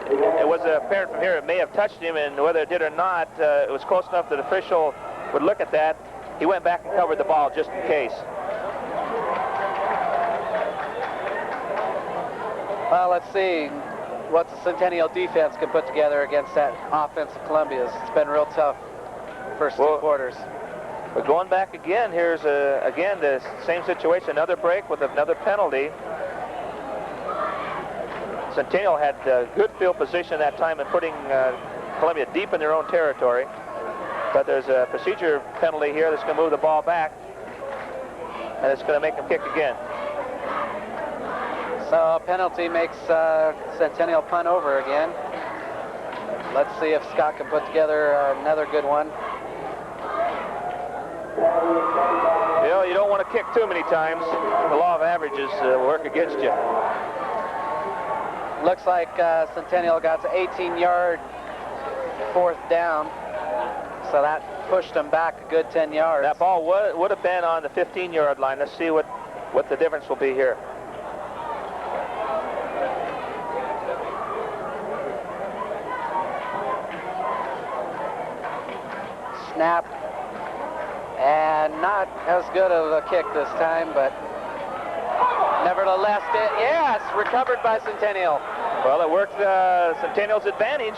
It was apparent from here it may have touched him, and whether it did or not, it was close enough that the official would look at that. He went back and covered the ball just in case. Well, let's see what the Centennial defense can put together against that offense of Columbia's. It's been real tough first two quarters. But going back again, here's again the same situation, another break with another penalty. Centennial had good field position that time in putting Columbia deep in their own territory. But there's a procedure penalty here that's going to move the ball back, and it's going to make them kick again. So a penalty makes Centennial punt over again. Let's see if Scott can put together another good one. You know, you don't want to kick too many times. The law of averages will work against you. Looks like Centennial got to 18-yard fourth down, so that pushed them back a good 10 yards. That ball would have been on the 15-yard line. Let's see what the difference will be here. Snap, and not as good of a kick this time, but nevertheless, yes, recovered by Centennial. Well, it worked Centennial's advantage.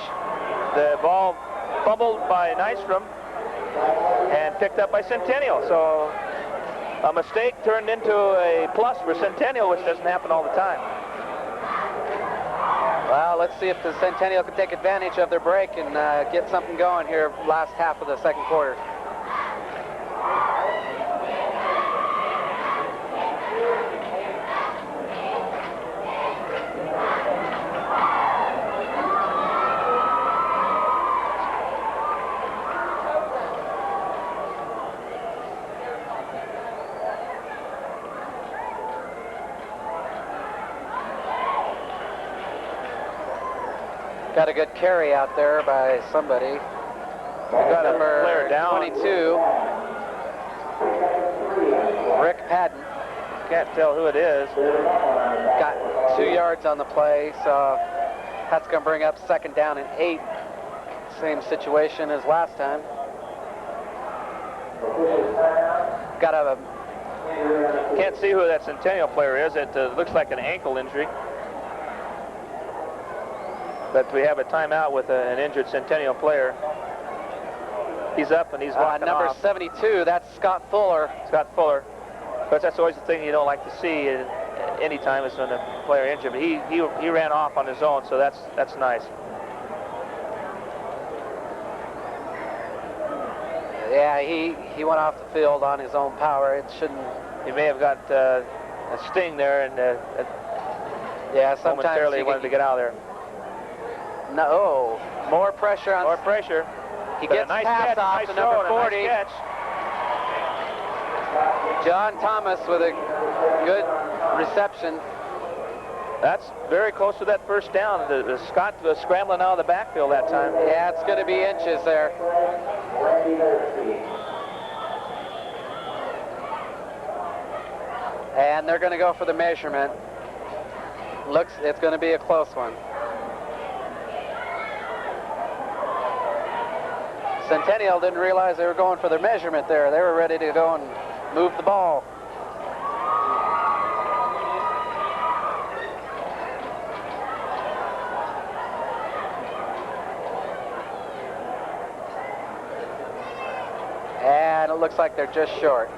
The ball fumbled by Nystrom and picked up by Centennial. So a mistake turned into a plus for Centennial, which doesn't happen all the time. Well, let's see if the Centennial can take advantage of their break and get something going here last half of the second quarter. Got a good carry out there by somebody. Got Number a player down. 22, Rick Padden. Can't tell who it is. Got 2 yards on the play, so that's going to bring up second down and 8. Same situation as last time. Got a... Can't see who that Centennial player is. It looks like an ankle injury. But we have a timeout with an injured Centennial player. He's up and he's walking number off. 72, that's Scott Fuller. Scott Fuller. But that's always the thing you don't like to see any time is when a player injured. But he ran off on his own, so that's nice. Yeah, he went off the field on his own power. It shouldn't... He may have got a sting there, and yeah, sometimes momentarily wanted to get out of there. No, more pressure on... More pressure. He But gets nice pass catch, off nice to number throw, 40. and a nice catch. John Thomas with a good reception. That's very close to that first down. Scott was scrambling out of the backfield that time. Yeah, it's going to be inches there. And they're going to go for the measurement. Looks, it's going to be a close one. Centennial didn't realize they were going for their measurement there. They were ready to go and move the ball. And it looks like they're just short.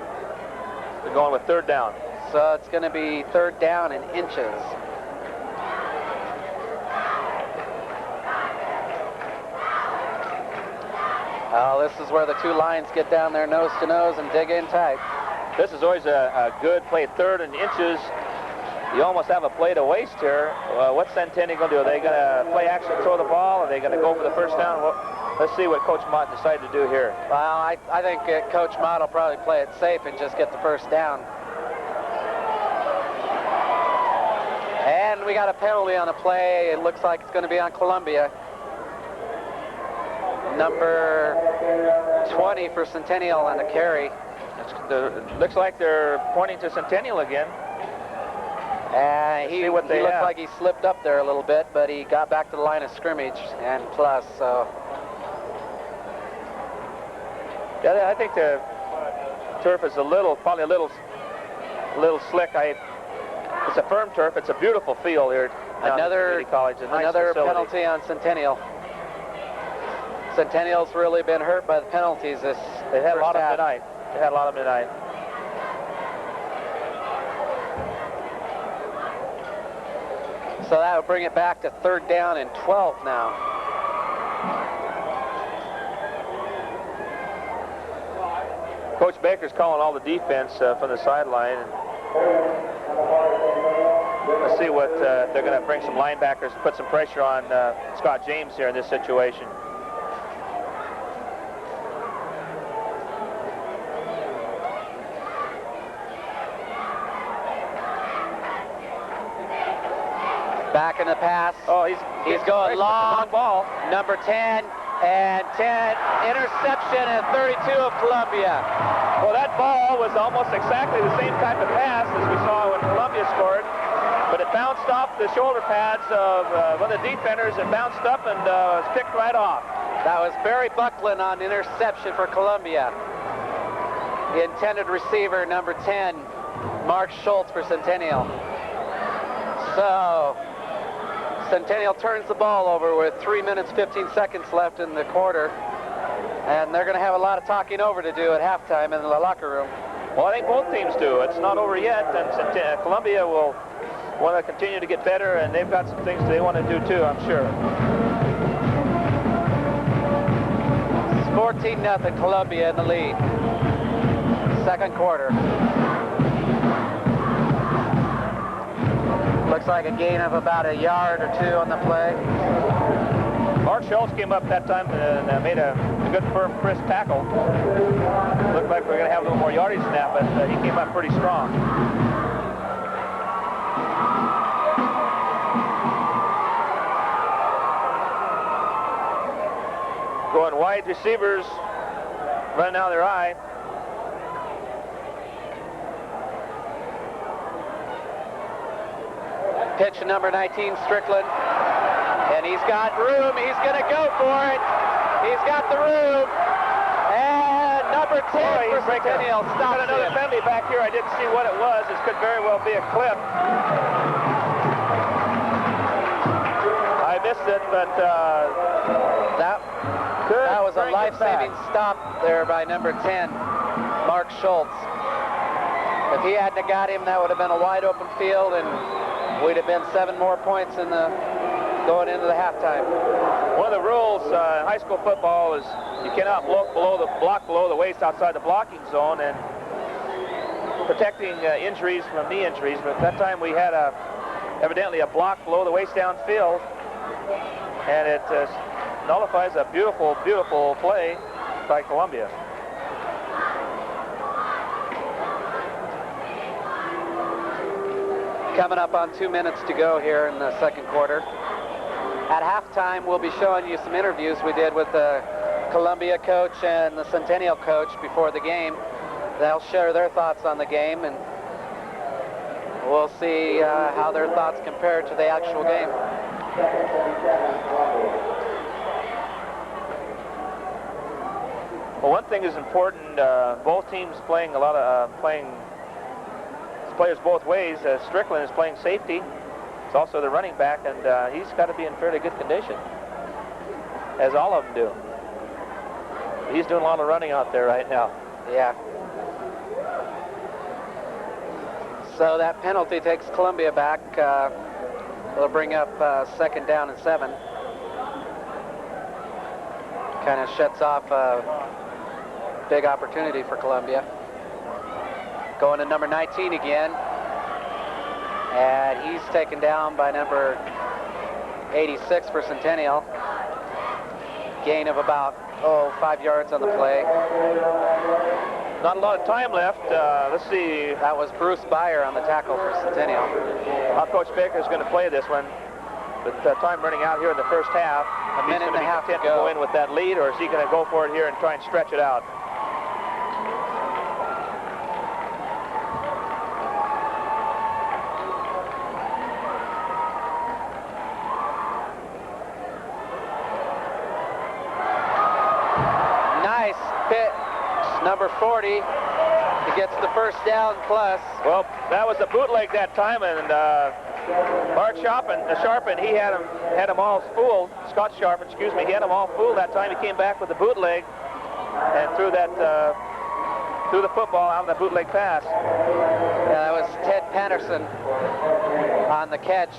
They're going with third down. So it's going to be third down in inches. Oh, this is where the two lines get down there nose to nose and dig in tight. This is always a good play, third and inches. You almost have a play to waste here. What's Centennial going to do? Are they going to play action, throw the ball? Are they going to go for the first down? Well, let's see what Coach Mott decided to do here. Well, I think Coach Mott will probably play it safe and just get the first down. And we got a penalty on the play. It looks like it's going to be on Columbia. Number 20 for Centennial on the carry. Looks like they're pointing to Centennial again. He looked like he slipped up there a little bit, but he got back to the line of scrimmage and plus, so. Yeah, I think the turf is probably a little slick. It's a firm turf. It's a beautiful field here. Another nice penalty on Centennial. Centennial's really been hurt by the penalties this They had a lot half. of them tonight. They had a lot of them tonight. So that will bring it back to third down and 12 now. Coach Baker's calling all the defense from the sideline. Let's see what they're going to bring some linebackers, put some pressure on Scott James here in this situation. Back in the pass. Oh, he's going long. Ball. Number 10 and 10. Interception at 32 of Columbia. Well, that ball was almost exactly the same type of pass as we saw when Columbia scored, but it bounced off the shoulder pads of one of the defenders. It bounced up and was picked right off. That was Barry Buckland on interception for Columbia. The intended receiver, number 10, Mark Schultz for Centennial. So, Centennial turns the ball over with 3 minutes, 15 seconds left in the quarter. And they're going to have a lot of talking over to do at halftime in the locker room. Well, I think both teams do. It's not over yet, and Columbia will want to continue to get better, and they've got some things they want to do too, I'm sure. It's 14-0 Columbia in the lead. Second quarter. Looks like a gain of about a yard or two on the play. Mark Schultz came up that time and made a good, firm, crisp tackle. Looked like we were going to have a little more yardage than that, but he came up pretty strong. Going wide receivers, running out of their eye. Pitch number 19, Strickland. And he's got room. He's going to go for it. He's got the room. And number 10 for Centennial stops another him. penalty back here. I didn't see what it was. This could very well be a clip. I missed it, but that was a life-saving stop there by number 10, Mark Schultz. If he hadn't have got him, that would have been a wide-open field, and we'd have been 7 more points in the going into the halftime. One of the rules in high school football is you cannot block below the waist outside the blocking zone, and protecting injuries from knee injuries. But at that time we had evidently a block below the waist downfield, and it nullifies a beautiful, beautiful play by Columbia. Coming up on 2 minutes to go here in the second quarter. At halftime, we'll be showing you some interviews we did with the Columbia coach and the Centennial coach before the game. They'll share their thoughts on the game, and we'll see how their thoughts compare to the actual game. Well, one thing is important. Both teams playing a lot of players both ways. Strickland is playing safety. It's also the running back, and he's got to be in fairly good condition, as all of them do. He's doing a lot of running out there right now. Yeah. So that penalty takes Columbia back. It'll bring up second down and 7. Kind of shuts off a big opportunity for Columbia. Going to number 19 again. And he's taken down by number 86 for Centennial. Gain of about 5 yards on the play. Not a lot of time left. Let's see. That was Bruce Byer on the tackle for Centennial. How Coach Baker is going to play this one. With time running out here in the first half. A minute and a half to go in with that lead, or is he going to go for it here and try and stretch it out? Number 40, he gets the first down plus. Well, that was a bootleg that time, and Bart Sharpen, he had him all fooled. Scott Sharpen, excuse me, he had him all fooled that time. He came back with the bootleg and threw the football out of the bootleg pass. Yeah, that was Ted Patterson on the catch.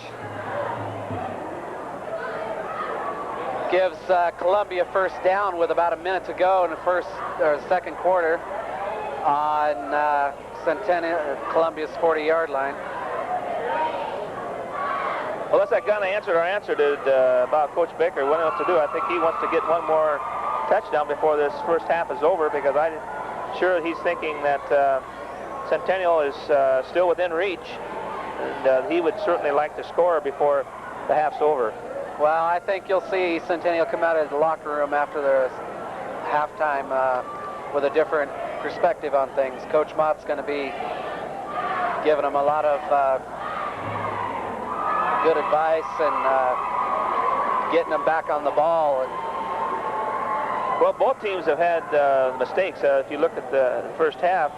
Gives Columbia first down with about a minute to go in the second quarter on Columbia's 40-yard line. Well, that's that kind of answered our answer about Coach Baker. What else to do? I think he wants to get one more touchdown before this first half is over, because I'm sure he's thinking that Centennial is still within reach, and he would certainly like to score before the half's over. Well, I think you'll see Centennial come out of the locker room after the halftime with a different perspective on things. Coach Mott's going to be giving them a lot of good advice and getting them back on the ball. Well, both teams have had mistakes. If you look at the first half,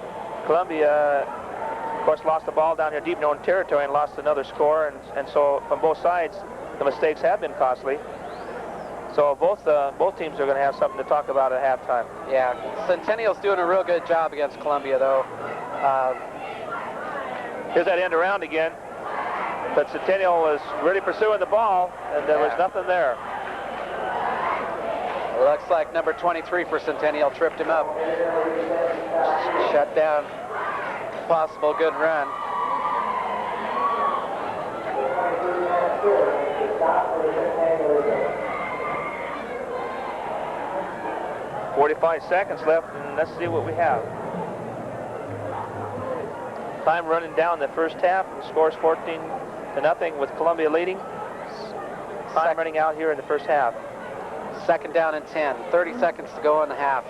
Columbia, of course, lost the ball down here deep in their own territory and lost another score, and so from both sides, the mistakes have been costly. So both teams are going to have something to talk about at halftime. Yeah, Centennial's doing a real good job against Columbia, though. Here's that end around again. But Centennial was really pursuing the ball, and there was nothing there. Looks like number 23 for Centennial tripped him up. Shut down possible good run. $45 left, and let's see what we have. Time running down the first half. The score's 14-0 with Columbia leading. Time running out here in the first half. Second down and 10. 30 seconds to go in the half.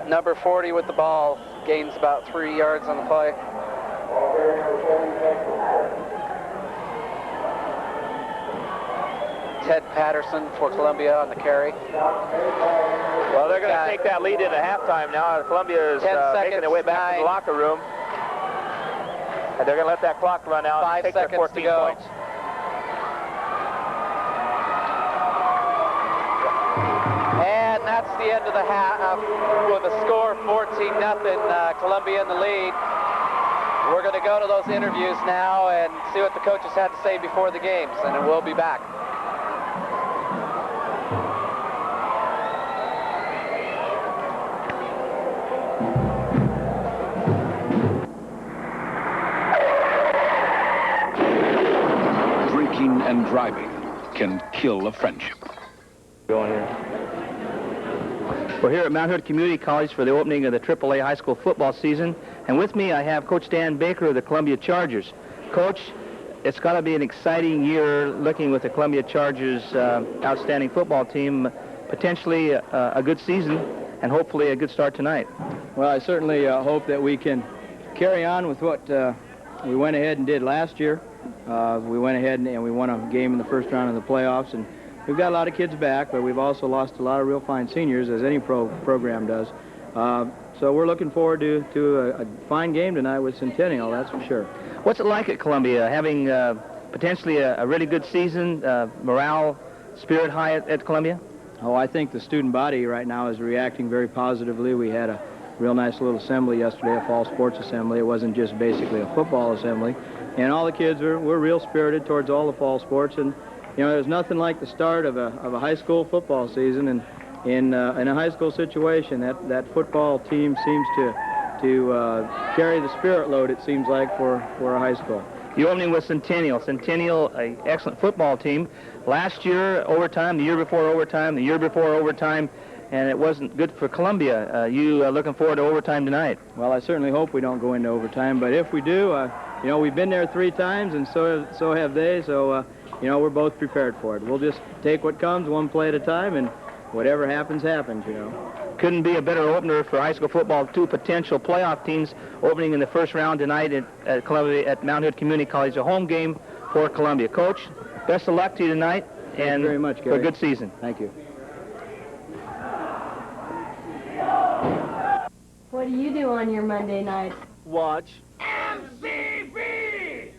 Number 40 with the ball. Gains about 3 yards on the play. Ted Patterson for Columbia on the carry. Well, they're going to take that lead into halftime now. Columbia is making their way back to the locker room. And they're going to let that clock run out and take their 14 points. And that's the end of the half with a score 14-0, Columbia in the lead. We're going to go to those interviews now and see what the coaches had to say before the games, and then we'll be back. Drinking and driving can kill a friendship. Going here. We're here at Mount Hood Community College for the opening of the AAA high school football season. And with me, I have Coach Dan Baker of the Columbia Chargers. Coach, it's got to be an exciting year looking with the Columbia Chargers outstanding football team, potentially a good season and hopefully a good start tonight. Well, I certainly hope that we can carry on with what we went ahead and did last year. We went ahead and we won a game in the first round of the playoffs, and we've got a lot of kids back, but we've also lost a lot of real fine seniors, as any program does. So we're looking forward to a fine game tonight with Centennial, that's for sure. What's it like at Columbia, having potentially a really good season, morale, spirit high at Columbia? Oh, I think the student body right now is reacting very positively. We had a real nice little assembly yesterday, a fall sports assembly. It wasn't just basically a football assembly. And all the kids were real spirited towards all the fall sports. And, you know, there's nothing like the start of a high school football season. And in a high school situation, that football team seems to carry the spirit load, it seems like, for a high school. You're opening with Centennial. Centennial, an excellent football team. Last year, overtime, the year before overtime, the year before overtime, and it wasn't good for Columbia. You looking forward to overtime tonight? Well, I certainly hope we don't go into overtime, but if we do, you know, we've been there 3 times, and so have they, so, you know, we're both prepared for it. We'll just take what comes one play at a time, and whatever happens, happens, you know. Couldn't be a better opener for high school football. 2 potential playoff teams opening in the first round tonight at Columbia at Mount Hood Community College, a home game for Columbia. Coach, best of luck to you tonight, and very much, for a good season. Thank you. What do you do on your Monday nights? Watch MCV!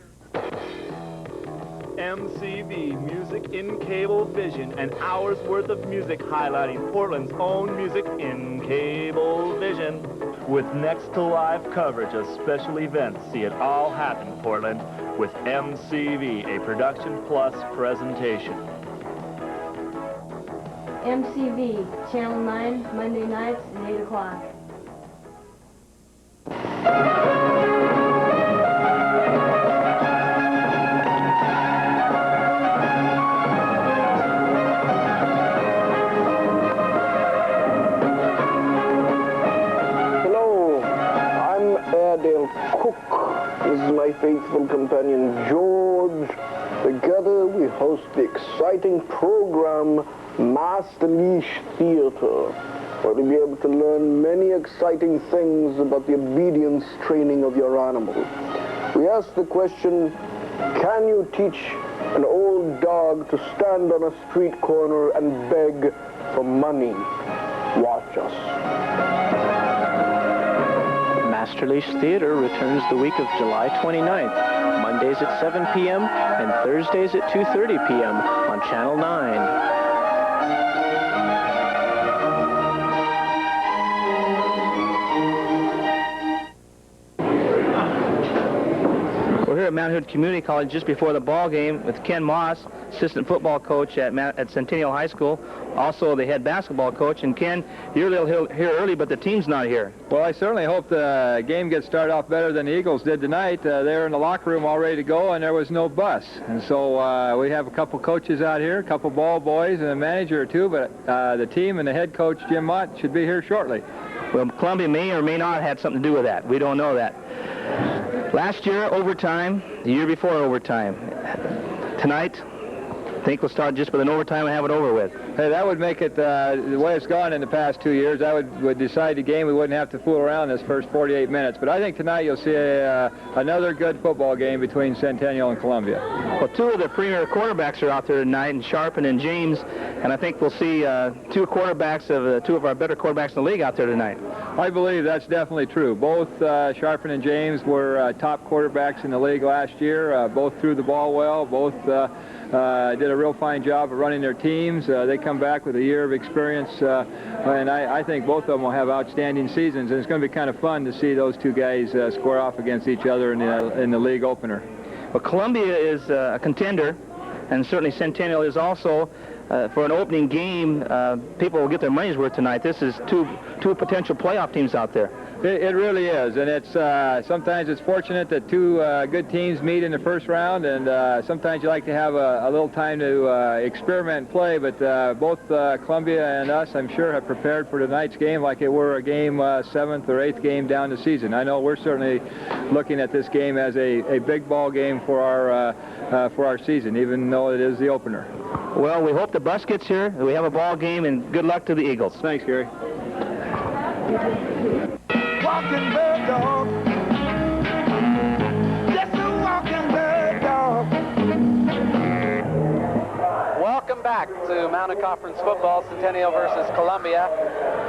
MCV, music in cable vision, an hour's worth of music highlighting Portland's own music in cable vision. With next to live coverage of special events, see it all happen, Portland, with MCV, a Production Plus presentation. MCV, Channel 9, Monday nights at 8 o'clock. This is my faithful companion, George. Together we host the exciting program, Master Leash Theater, where you'll be able to learn many exciting things about the obedience training of your animal. We ask the question, can you teach an old dog to stand on a street corner and beg for money? Watch us. Masterleash Theater returns the week of July 29th, Mondays at 7 p.m. and Thursdays at 2:30 p.m. on Channel 9. We're here at Mount Hood Community College just before the ball game with Ken Moss, assistant football coach at Centennial High School, also the head basketball coach. And Ken, you're a little here early, but the team's not here. Well, I certainly hope the game gets started off better than the Eagles did tonight. They were in the locker room all ready to go, and there was no bus. And so we have a couple coaches out here, a couple ball boys, and a manager or two, but the team and the head coach, Jim Mott, should be here shortly. Well, Columbia may or may not have had something to do with that. We don't know that. Last year, overtime. The year before, overtime. Tonight, I think we'll start just with an overtime and have it over with. Hey, that would make it, the way it's gone in the past 2 years, that would decide the game. We wouldn't have to fool around this first 48 minutes. But I think tonight you'll see another good football game between Centennial and Columbia. Well, two of the premier quarterbacks are out there tonight, and Sharpen and James, and I think we'll see two quarterbacks of two of our better quarterbacks in the league out there tonight. I believe that's definitely true. Both Sharpen and James were top quarterbacks in the league last year. Both threw the ball well. Both did a real fine job of running their teams. They come back with a year of experience, and I think both of them will have outstanding seasons. And it's going to be kind of fun to see those two guys square off against each other in the league opener. Well, Columbia is a contender, and certainly Centennial is also. For an opening game, people will get their money's worth tonight. This is two potential playoff teams out there. It really is, and it's sometimes it's fortunate that two good teams meet in the first round, and sometimes you like to have a little time to experiment and play, but both Columbia and us, I'm sure, have prepared for tonight's game like it were a game 7th or 8th game down the season. I know we're certainly looking at this game as a big ball game for our season, even though it is the opener. Well, we hope the bus gets here, we have a ball game, and good luck to the Eagles. Thanks, Gary. Walking bird dog. Just a walking bird dog. Welcome back to Mountain Conference football, Centennial versus Columbia.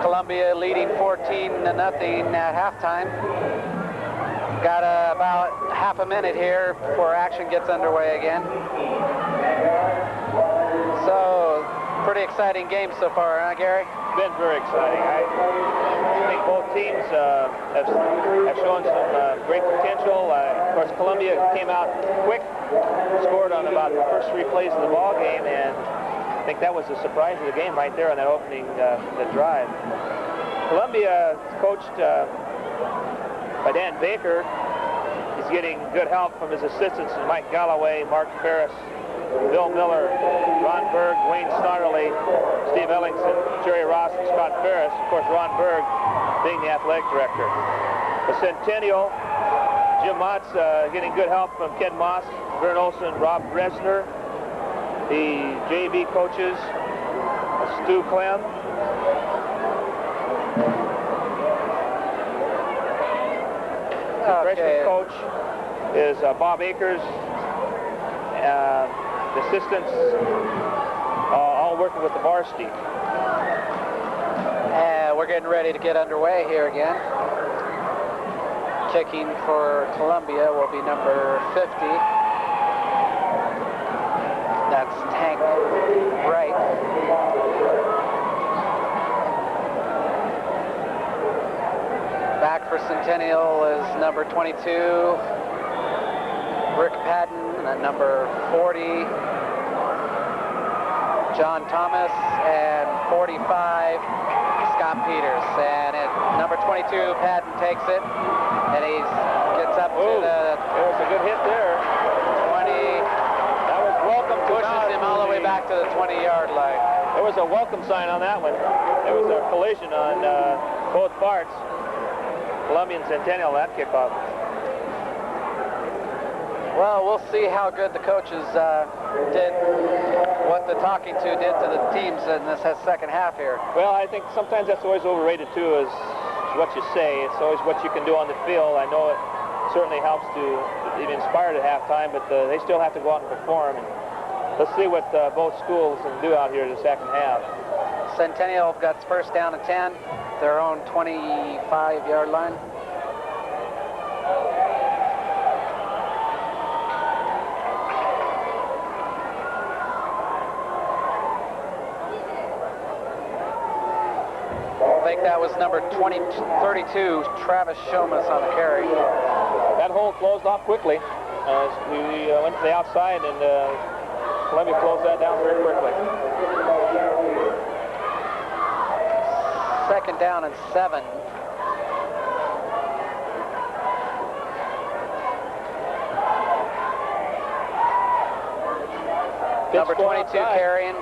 Columbia leading 14-0 at halftime. Got about half a minute here before action gets underway again. So, pretty exciting game so far, huh, Gary? Been very exciting. I think both teams have shown some great potential. Of course, Columbia came out quick, scored on about the first 3 plays of the ball game, and I think that was the surprise of the game right there on that opening the drive. Columbia, coached by Dan Baker, is getting good help from his assistants, Mike Galloway, Mark Ferris, Bill Miller, Ron Berg, Wayne Snarley, Steve Ellingson, Jerry Ross, and Scott Ferris. Of course, Ron Berg being the athletic director. The Centennial, Jim Mott's getting good help from Ken Moss, Vern Olson, Rob Bresner. The JV coaches, Stu Clem. The freshman coach is Bob Akers. The assistants all working with the varsity. We're getting ready to get underway here again. Kicking for Columbia will be number 50. That's Tank Wright. Back for Centennial is number 22, Rick Patton, and number 40, John Thomas, and 45, Scott Peters. And at number 22, Patton takes it, and he gets up to the... There was a good hit there. 20. That was welcome. Pushes him all the way back to the 20-yard line. There was a welcome sign on that one. There was a collision on both parts. Columbia and Centennial, that kickoff. Well, we'll see how good the coaches did, what the talking to did to the teams in this second half here. Well, I think sometimes that's always overrated too, is what you say. It's always what you can do on the field. I know it certainly helps to be inspired at halftime, but they still have to go out and perform. And let's see what both schools can do out here in the second half. Centennial got first down and 10, their own 25-yard line. think that was number 32, Travis Shomas on the carry. That hole closed off quickly as we went to the outside, and Columbia closed that down very quickly. 2nd down and 7. Number 22 carrying,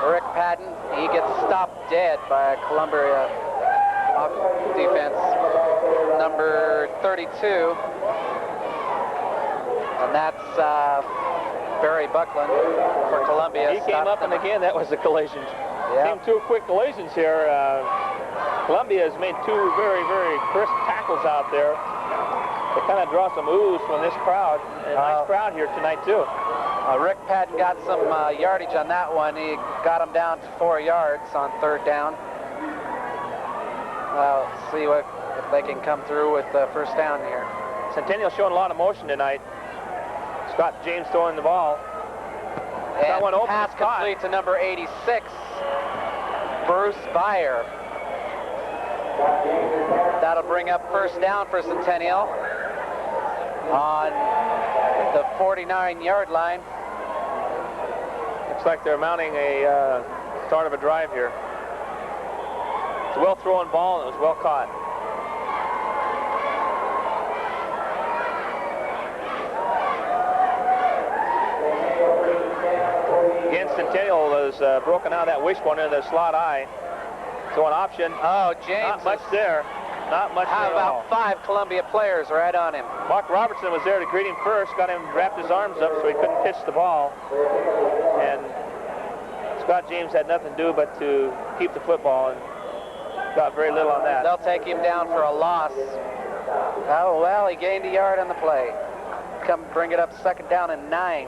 Rick Patton. He gets stopped dead by a Columbia defense. Number 32, and that's Barry Buckland for Columbia. He came up, and again, that was a collision. Yeah. Came 2 quick collisions here. Columbia has made 2 very, very crisp tackles out there. They kind of draw some ooze from this crowd. A nice crowd here tonight, too. Rick Patton got some yardage on that one. He got him down to 4 yards on 3rd down. See if they can come through with the 1st down here. Centennial showing a lot of motion tonight. Scott James throwing the ball. And one pass complete to number 86, Bruce Byer. That'll bring up 1st down for Centennial on the 49-yard line. Looks like they're mounting a start of a drive here. It's a well-thrown ball, and it was well caught. Again, Centennial was broken out of that wishbone into the slot I. So an option. Oh, James. Not much there. Not much there at all. About 5 Columbia players right on him. Mark Robertson was there to greet him first, got him wrapped his arms up so he couldn't pitch the ball. And Scott James had nothing to do but to keep the football, and got very little on that. They'll take him down for a loss. Oh, well, he gained a yard on the play. Come bring it up 2nd down and 9.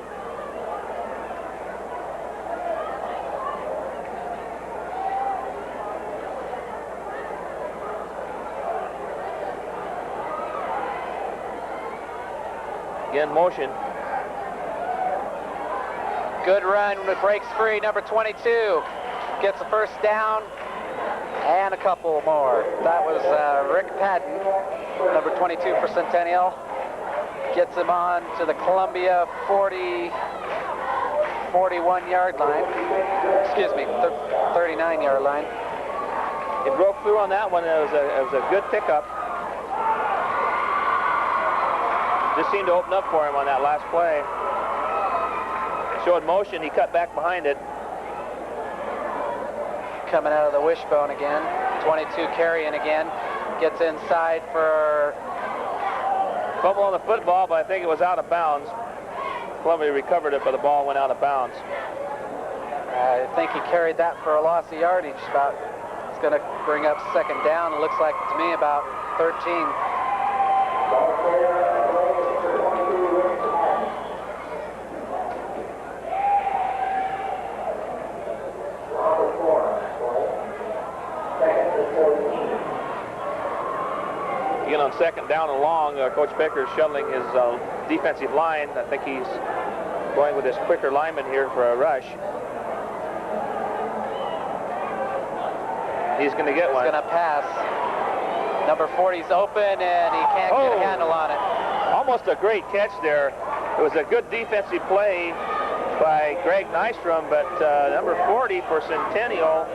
Again, motion. Good run, it breaks free. Number 22 gets the 1st down and a couple more. That was Rick Patton, number 22 for Centennial. Gets him on to the Columbia 41-yard line. Excuse me, 39-yard line. He broke through on that one. It was a good pickup. Just seemed to open up for him on that last play. Showed motion, he cut back behind it. Coming out of the wishbone again. 22 carrying again. Gets inside for... Fumble on the football, but I think it was out of bounds. Columbia recovered it, but the ball went out of bounds. I think he carried that for a loss of yardage. It's going to bring up 2nd down. It looks like to me about 13. Again, on 2nd down and long, Coach Baker is shuttling his defensive line. I think he's going with his quicker lineman here for a rush. He's going to get one. He's going to pass. Number 40's open, and he can't get a handle on it. Almost a great catch there. It was a good defensive play by Greg Nystrom, but number 40 for Centennial,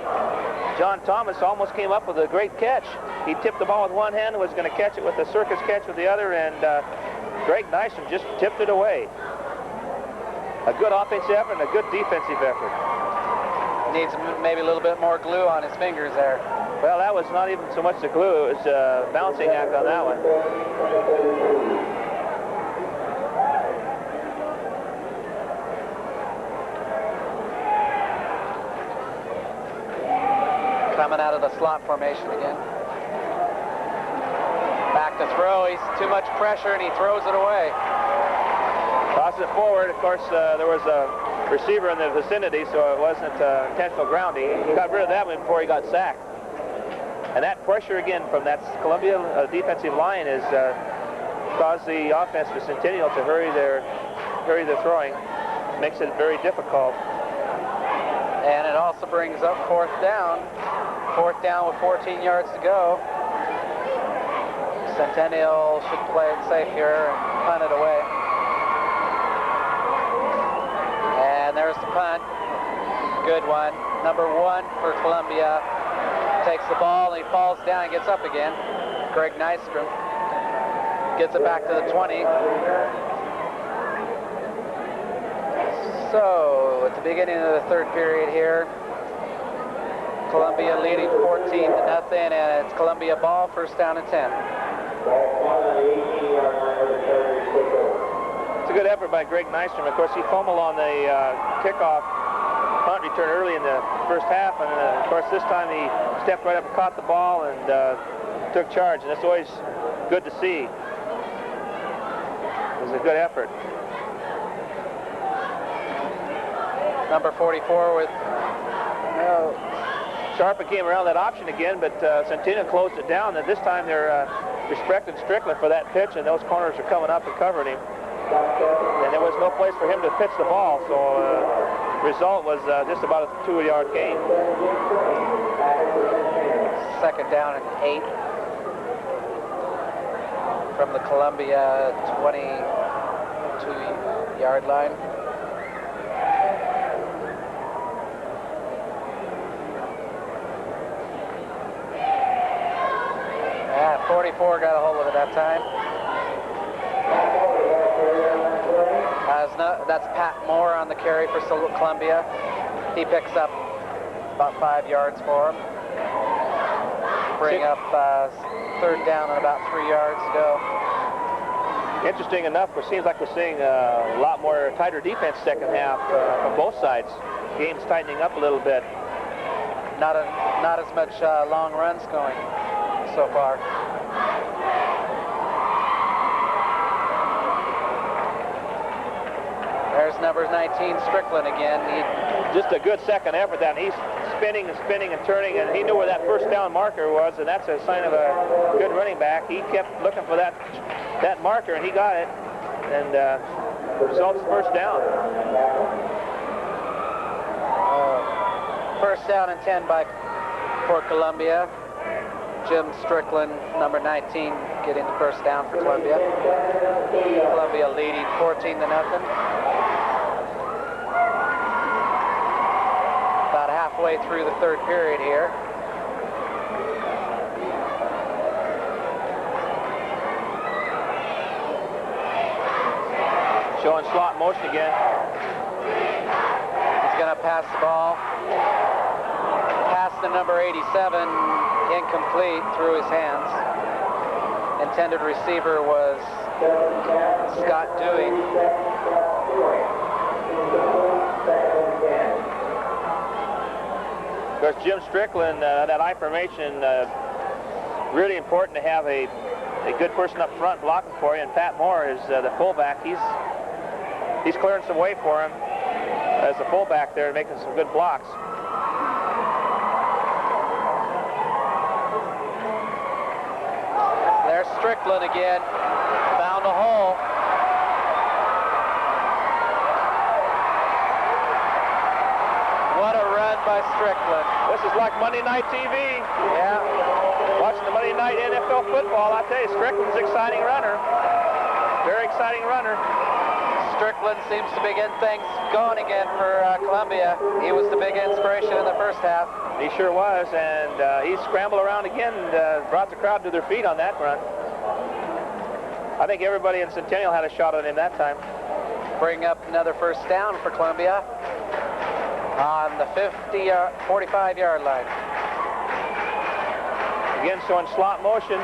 John Thomas, almost came up with a great catch. He tipped the ball with one hand and was going to catch it with a circus catch with the other, and Greg Nystrom just tipped it away. A good offensive effort and a good defensive effort. Needs maybe a little bit more glue on his fingers there. Well, that was not even so much the glue. It was a bouncing act on that one. Coming out of the slot formation again. Back to throw. He's too much pressure, and he throws it away. Tosses it forward. Of course, there was a receiver in the vicinity, so it wasn't intentional grounding. He got rid of that one before he got sacked. And that pressure again from that Columbia defensive line has caused the offense for Centennial to hurry their throwing. Makes it very difficult. And it also brings up 4th down. 4th down with 14 yards to go. Centennial should play it safe here and punt it away. And there's the punt. Good one. Number 1 for Columbia takes the ball and he falls down and gets up again. Greg Nystrom gets it back to the 20. So at the beginning of the 3rd period here, Columbia leading 14-0, and it's Columbia ball, 1st down and 10. It's a good effort by Greg Nystrom. Of course, he fumbled on the kickoff punt return early in the 1st half, and of course this time he stepped right up and caught the ball and took charge, and that's always good to see. It was a good effort. Number 44 with Sharpen came around that option again, but Centennial closed it down, and this time they're respecting Strickland for that pitch, and those corners are coming up and covering him. And there was no place for him to pitch the ball, so result was just about a 2-yard gain. 2nd down and 8 from the Columbia 22-yard line. 44 got a hold of it that time. That's Pat Moore on the carry for Columbia. He picks up about 5 yards for him. Bring up 3rd down and about 3 yards to go. Interesting enough, it seems like we're seeing a lot more tighter defense 2nd half from both sides. Game's tightening up a little bit. Not as much long runs going so far. There's number 19, Strickland again. Just a good 2nd effort then. He's spinning and spinning and turning, and he knew where that 1st down marker was, and that's a sign of a good running back. He kept looking for that marker, and he got it, and results 1st down. 1st down and 10 for Columbia. Jim Strickland, number 19, getting the 1st down for Columbia. Columbia leading 14-0. About halfway through the 3rd period here. Showing slot motion again. He's going to pass the ball. Pass to number 87, incomplete, through his hands. Intended receiver was Scott Dewey. Of course, Jim Strickland, that I formation, really important to have a good person up front blocking for you, and Pat Moore is the fullback. He's clearing some way for him as the fullback there, making some good blocks. There's Strickland again, found a hole. What a run by Strickland. This is like Monday Night TV. Yeah. Watching the Monday Night NFL football, I tell you, Strickland's an exciting runner. Very exciting runner. Strickland seems to be getting things going again for Columbia. He was the big inspiration in the 1st half. He sure was, and he scrambled around again and brought the crowd to their feet on that run. I think everybody in Centennial had a shot on him that time. Bring up another 1st down for Columbia on the 45-yard line. Again, showing slot motion.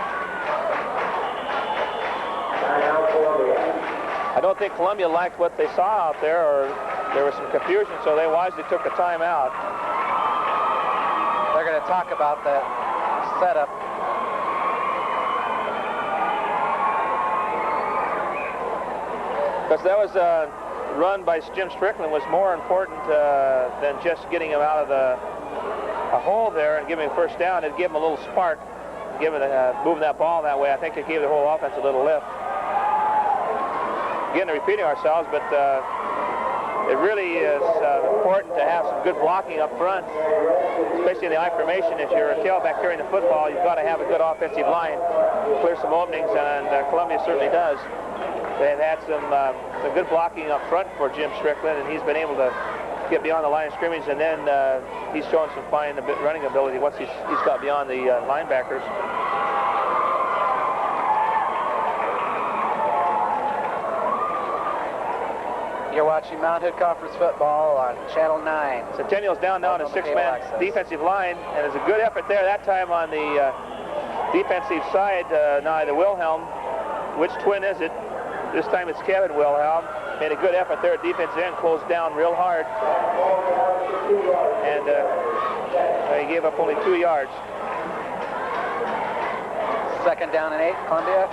I don't think Columbia liked what they saw out there, or there was some confusion, so they wisely took a timeout. They're going to talk about the setup. Because that was a run by Jim Strickland was more important than just getting him out of a hole there and giving him 1st down. It gave him a little spark, moving that ball that way. I think it gave the whole offense a little lift. Again, repeating ourselves, but it really is important to have some good blocking up front, especially in the I formation. If you're a tailback carrying the football, you've got to have a good offensive line, clear some openings, and Columbia certainly does. They've had some good blocking up front for Jim Strickland, and he's been able to get beyond the line of scrimmage, and then he's shown some fine running ability once he's got beyond the linebackers. You're watching Mount Hood Conference football on Channel 9. Centennial's down now on a 6-man defensive line, and there's a good effort there that time on the defensive side. Now the Wilhelm, which twin is it? This time it's Kevin Wilhelm. Made a good effort there at defensive end, closed down real hard, and he gave up only 2 yards. 2nd down and 8, Columbia.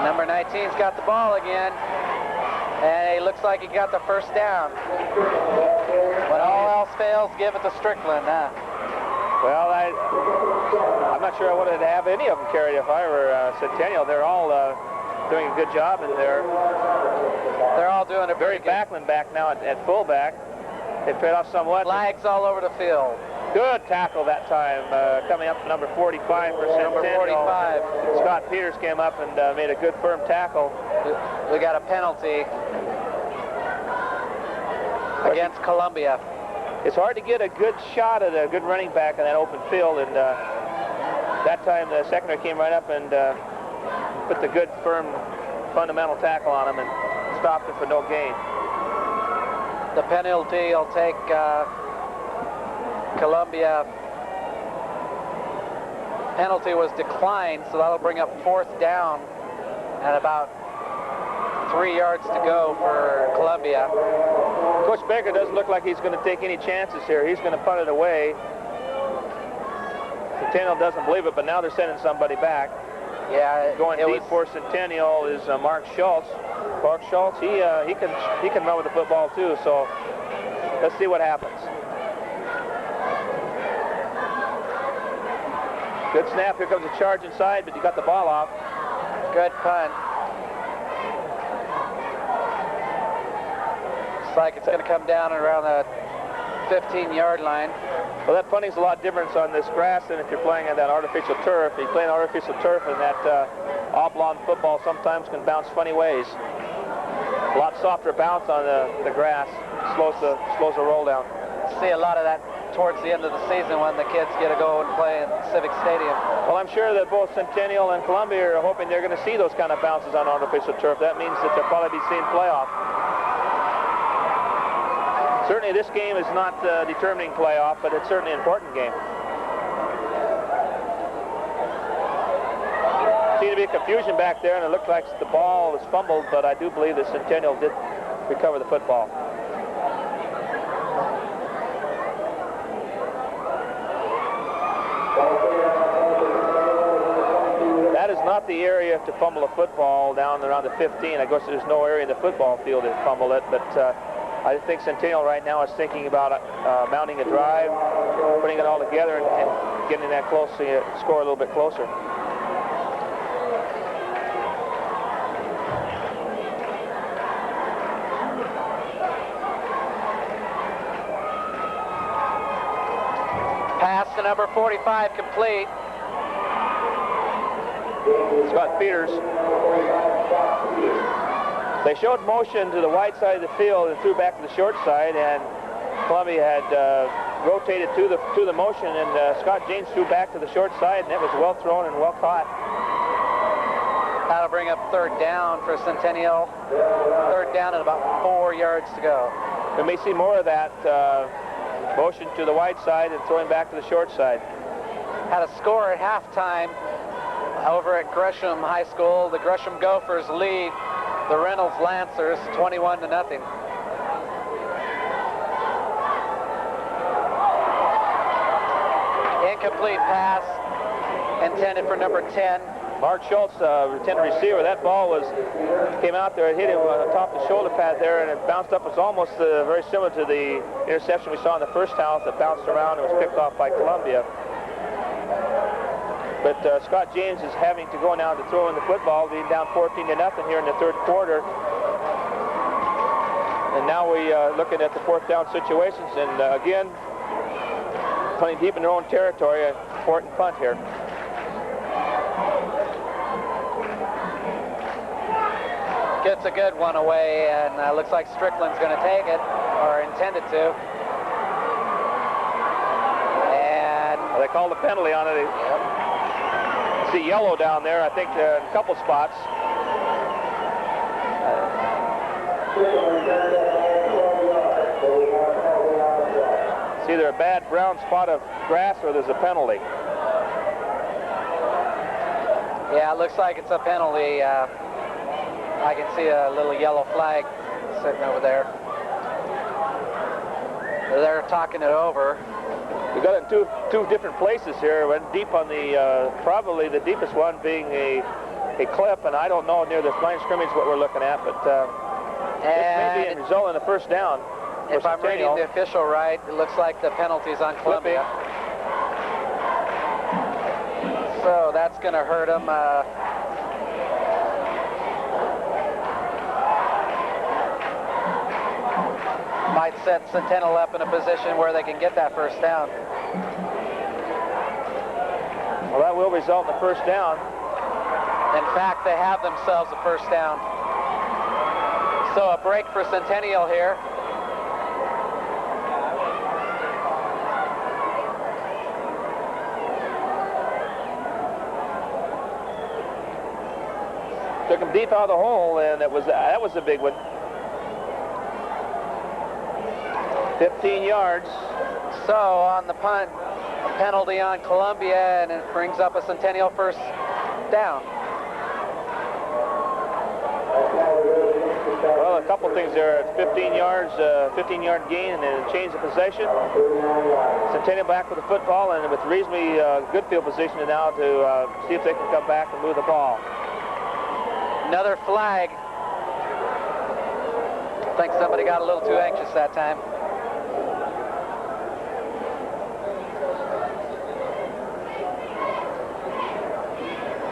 Number 19's got the ball again, and it looks like he got the first down. When all else fails, give it to Strickland, huh? Well, I'm not sure I wanted to have any of them carried if I were Centennial. They're all doing a good job in there. They're all doing a very Backlund back now at fullback. They fed off somewhat. Flags all over the field. Good tackle that time, coming up to number 45 for Centennial. Number 45. Scott Peters came up and made a good firm tackle. We got a penalty against Columbia. It's hard to get a good shot at a good running back in that open field, and that time the secondary came right up and put the good, firm, fundamental tackle on him and stopped him for no gain. The penalty will take Columbia. Penalty was declined, so that'll bring up 4th down and about 3 yards to go for Columbia. Coach Baker doesn't look like he's going to take any chances here. He's going to punt it away. Centennial doesn't believe it, but now they're sending somebody back. Yeah, going deep for Centennial is Mark Schultz. Mark Schultz, he can run with the football too. So let's see what happens. Good snap. Here comes a charge inside, but he got the ball off. Good punt. Looks like it's going to come down around the 15-yard line. Well, that punting's a lot different on this grass than if you're playing on that artificial turf. If you play on artificial turf, and that oblong football sometimes can bounce funny ways. A lot softer bounce on the grass. Slows the roll down. See a lot of that towards the end of the season when the kids get to go and play in Civic Stadium. Well, I'm sure that both Centennial and Columbia are hoping they're going to see those kind of bounces on artificial turf. That means that they'll probably be seeing playoff. Certainly this game is not determining playoff, but it's certainly an important game. Seemed to be confusion back there, and it looked like the ball was fumbled, but I do believe that Centennial did recover the football. That is not the area to fumble a football down around the 15. I guess there's no area in the football field to fumble it, but I think Centennial right now is thinking about mounting a drive, putting it all together, and getting that close so you score a little bit closer. Pass to number 45 complete. Scott Peters. They showed motion to the wide side of the field and threw back to the short side, and Columbia had rotated to the motion, and Scott James threw back to the short side, and it was well thrown and well caught. That'll bring up 3rd down for Centennial. 3rd down and about 4 yards to go. We may see more of that motion to the wide side and throwing back to the short side. Had a score at halftime over at Gresham High School. The Gresham Gophers lead the Reynolds Lancers 21-0. Incomplete pass intended for number 10. Mark Schultz, intended receiver. That ball came out there, it hit him on the top of the shoulder pad there, and it bounced up. It's almost very similar to the interception we saw in the first house that bounced around and was picked off by Columbia. But Scott James is having to go now to throw in the football, being down 14-0 here in the 3rd quarter. And now we looking at the fourth down situations, and again, punting deep in their own territory, an important punt here. Gets a good one away, and looks like Strickland's going to take it, or intended to. And well, they called a penalty on it. Yep. See yellow down there, I think, in a couple spots. It's either a bad brown spot of grass or there's a penalty. Yeah, it looks like it's a penalty. I can see a little yellow flag sitting over there. They're talking it over. We got it in two different places here. Went deep on the, probably the deepest one being a clip, and I don't know near the line scrimmage what we're looking at, but this may be a result in the first down. If I'm reading the official right, it looks like the penalty's on Columbia. So that's going to hurt them. Might set Centennial up in a position where they can get that first down. Well, that will result in the first down. In fact, they have themselves a first down. So a break for Centennial here. Took him deep out of the hole, and that was a big one. 15 yards. So on the punt, a penalty on Columbia, and it brings up a Centennial first down. Well, a couple things there. It's 15 yards, 15-yard gain, and then change of possession. Centennial back with the football, and with reasonably good field position now to see if they can come back and move the ball. Another flag. I think somebody got a little too anxious that time.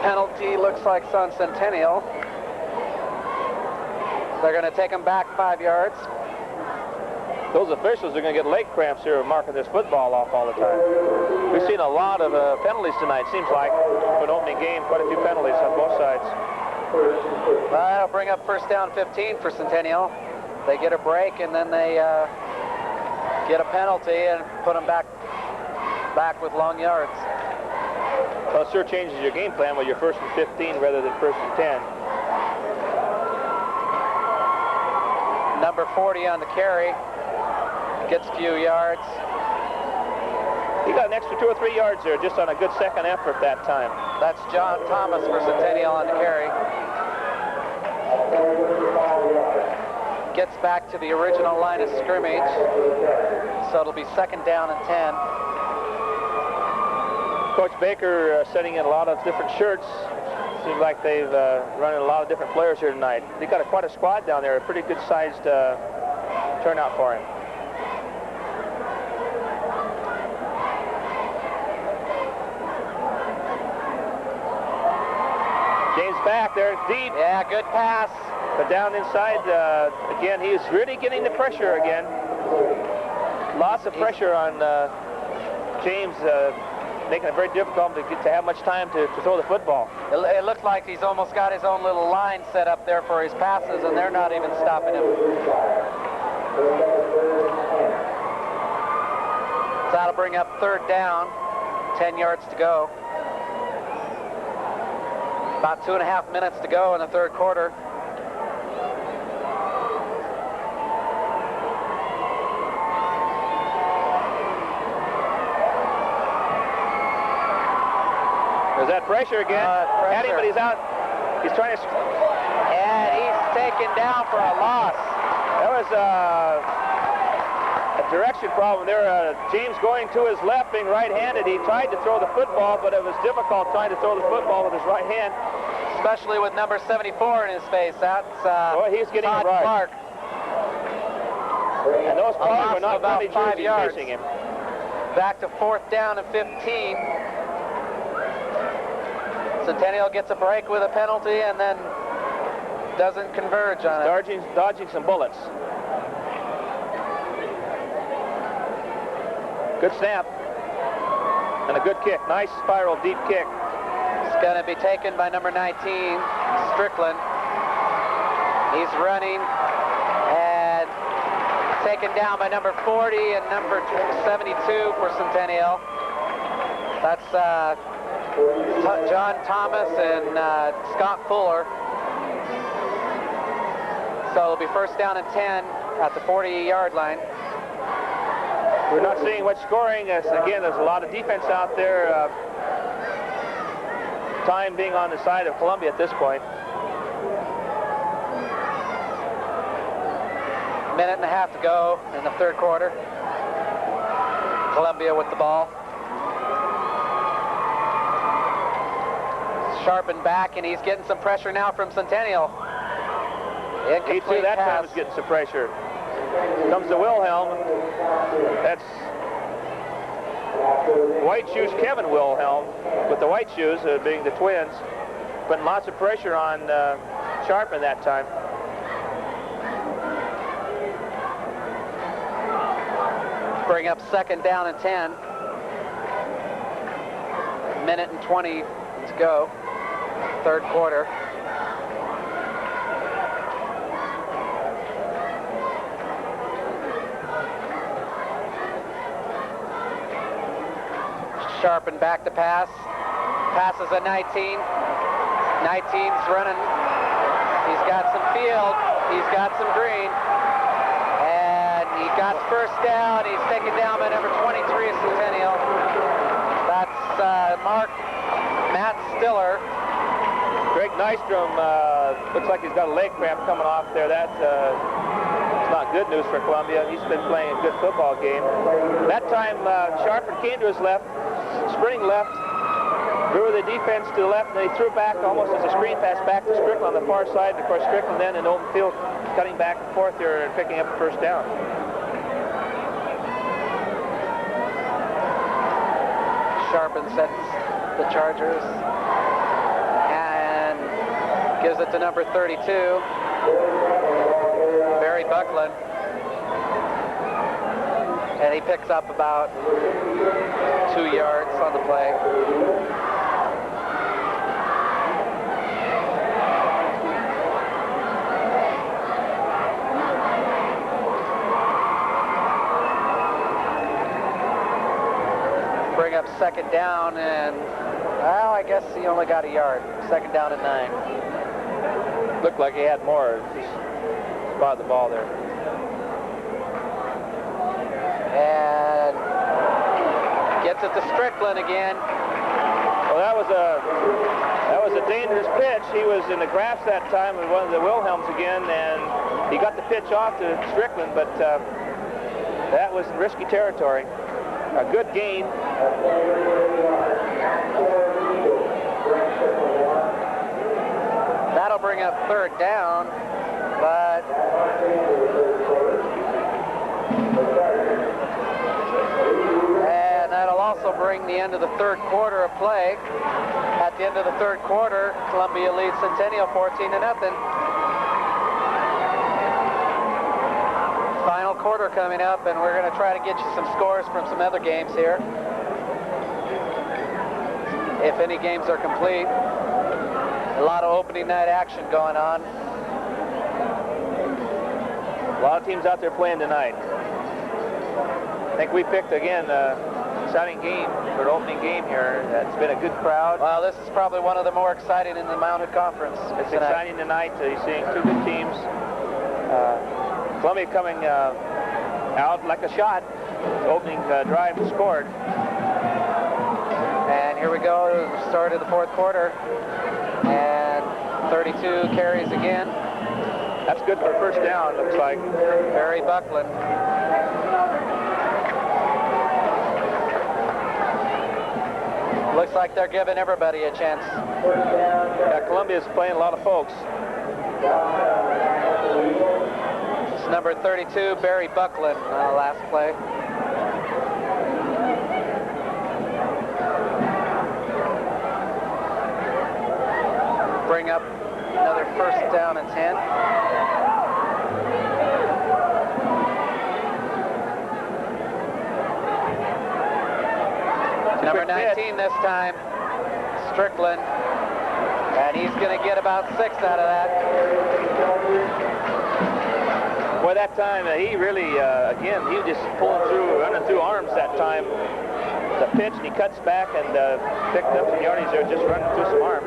Penalty looks like it's on Centennial. They're going to take them back 5 yards. Those officials are going to get leg cramps here marking this football off all the time. We've seen a lot of penalties tonight, seems like. For an opening game, quite a few penalties on both sides. Well, that'll bring up first down 15 for Centennial. They get a break, and then they get a penalty and put them back with long yards. Well, it sure changes your game plan with your first and 15 rather than first and 10. Number 40 on the carry. Gets a few yards. He got an extra 2 or 3 yards there just on a good second effort that time. That's John Thomas for Centennial on the carry. Gets back to the original line of scrimmage. So it'll be second down and 10. Coach Baker setting in a lot of different shirts. Seems like they've run in a lot of different players here tonight. They got quite a squad down there, a pretty good-sized turnout for him. James back there, deep. Yeah, good pass. But down inside, again, he is really getting the pressure again. Lots of pressure on James, making it very difficult to have much time to throw the football. It looks like he's almost got his own little line set up there for his passes, and they're not even stopping him. So that'll bring up third down, 10 yards to go. About 2.5 minutes to go in the third quarter. There's that pressure again. Had him, but he's out. He's trying to... And he's taken down for a loss. That was a direction problem there. James going to his left, being right-handed. He tried to throw the football, but it was difficult trying to throw the football with his right hand. Especially with number 74 in his face. That's well, he's getting Todd it right. Clark. And those probably were not about 5 yards. chasing him. Back to fourth down and 15. Centennial gets a break with a penalty and then doesn't converge on it. Dodging some bullets. Good snap. And a good kick. Nice spiral, deep kick. It's going to be taken by number 19, Strickland. He's running and taken down by number 40 and number 72 for Centennial. That's John Thomas and Scott Fuller. So it'll be first down and 10 at the 40-yard line. We're not seeing much scoring. Again, there's a lot of defense out there. Time being on the side of Columbia at this point. Minute and a half to go in the third quarter. Columbia with the ball. Sharpened back, and he's getting some pressure now from Centennial. He too that time is getting some pressure. Comes to Wilhelm. That's White Shoes Kevin Wilhelm with the White Shoes being the twins. Putting lots of pressure on Sharpen that time. Bring up second down and 10. Minute and 20 to go. Third quarter. Sharpen back to pass. Passes a 19. 19's running. He's got some field. He's got some green. And he got first down. He's taken down by number 23 of Centennial. That's Matt Stiller. Greg Nystrom looks like he's got a leg cramp coming off there. That's not good news for Columbia. He's been playing a good football game. That time, Sharpen came to his left, sprinting left, drew the defense to the left, and then he threw back almost as a screen pass back to Strickland on the far side. And of course, Strickland then in open field cutting back and forth here and picking up the first down. Sharpen sets the Chargers and gives it to number 32, Barry Buckland. And he picks up about 2 yards on the play. Bring up second down, and well, I guess he only got a yard. Second down and 9. Looked like he had more. He spotted the ball there. And gets it to Strickland again. Well, that was a dangerous pitch. He was in the grass that time with one of the Wilhelms again, and he got the pitch off to Strickland, but that was risky territory. A good gain. That'll bring up third down, but and that'll also bring the end of the third quarter of play. At the end of the third quarter, Columbia leads Centennial 14-0. Final quarter coming up, and we're going to try to get you some scores from some other games here. If any games are complete. A lot of opening night action going on. A lot of teams out there playing tonight. I think we picked, again, exciting game for an opening game here. It's been a good crowd. Well, this is probably one of the more exciting in the Mounted Conference. It's exciting tonight. You're seeing two good teams. Columbia coming out like a shot. Opening drive scored. And here we go, start of the fourth quarter. And 32 carries again. That's good for a first down, looks like. Barry Buckland. Looks like they're giving everybody a chance. Yeah, Columbia's playing a lot of folks. It's number 32, Barry Buckland, last play. Bring up another first down and 10. Number 19 this time, Strickland. And he's going to get about 6 out of that. Boy, that time, he really, again, he was just pulling through, running through arms that time. The pitch, and he cuts back and picked up some yardage there, just running through some arms.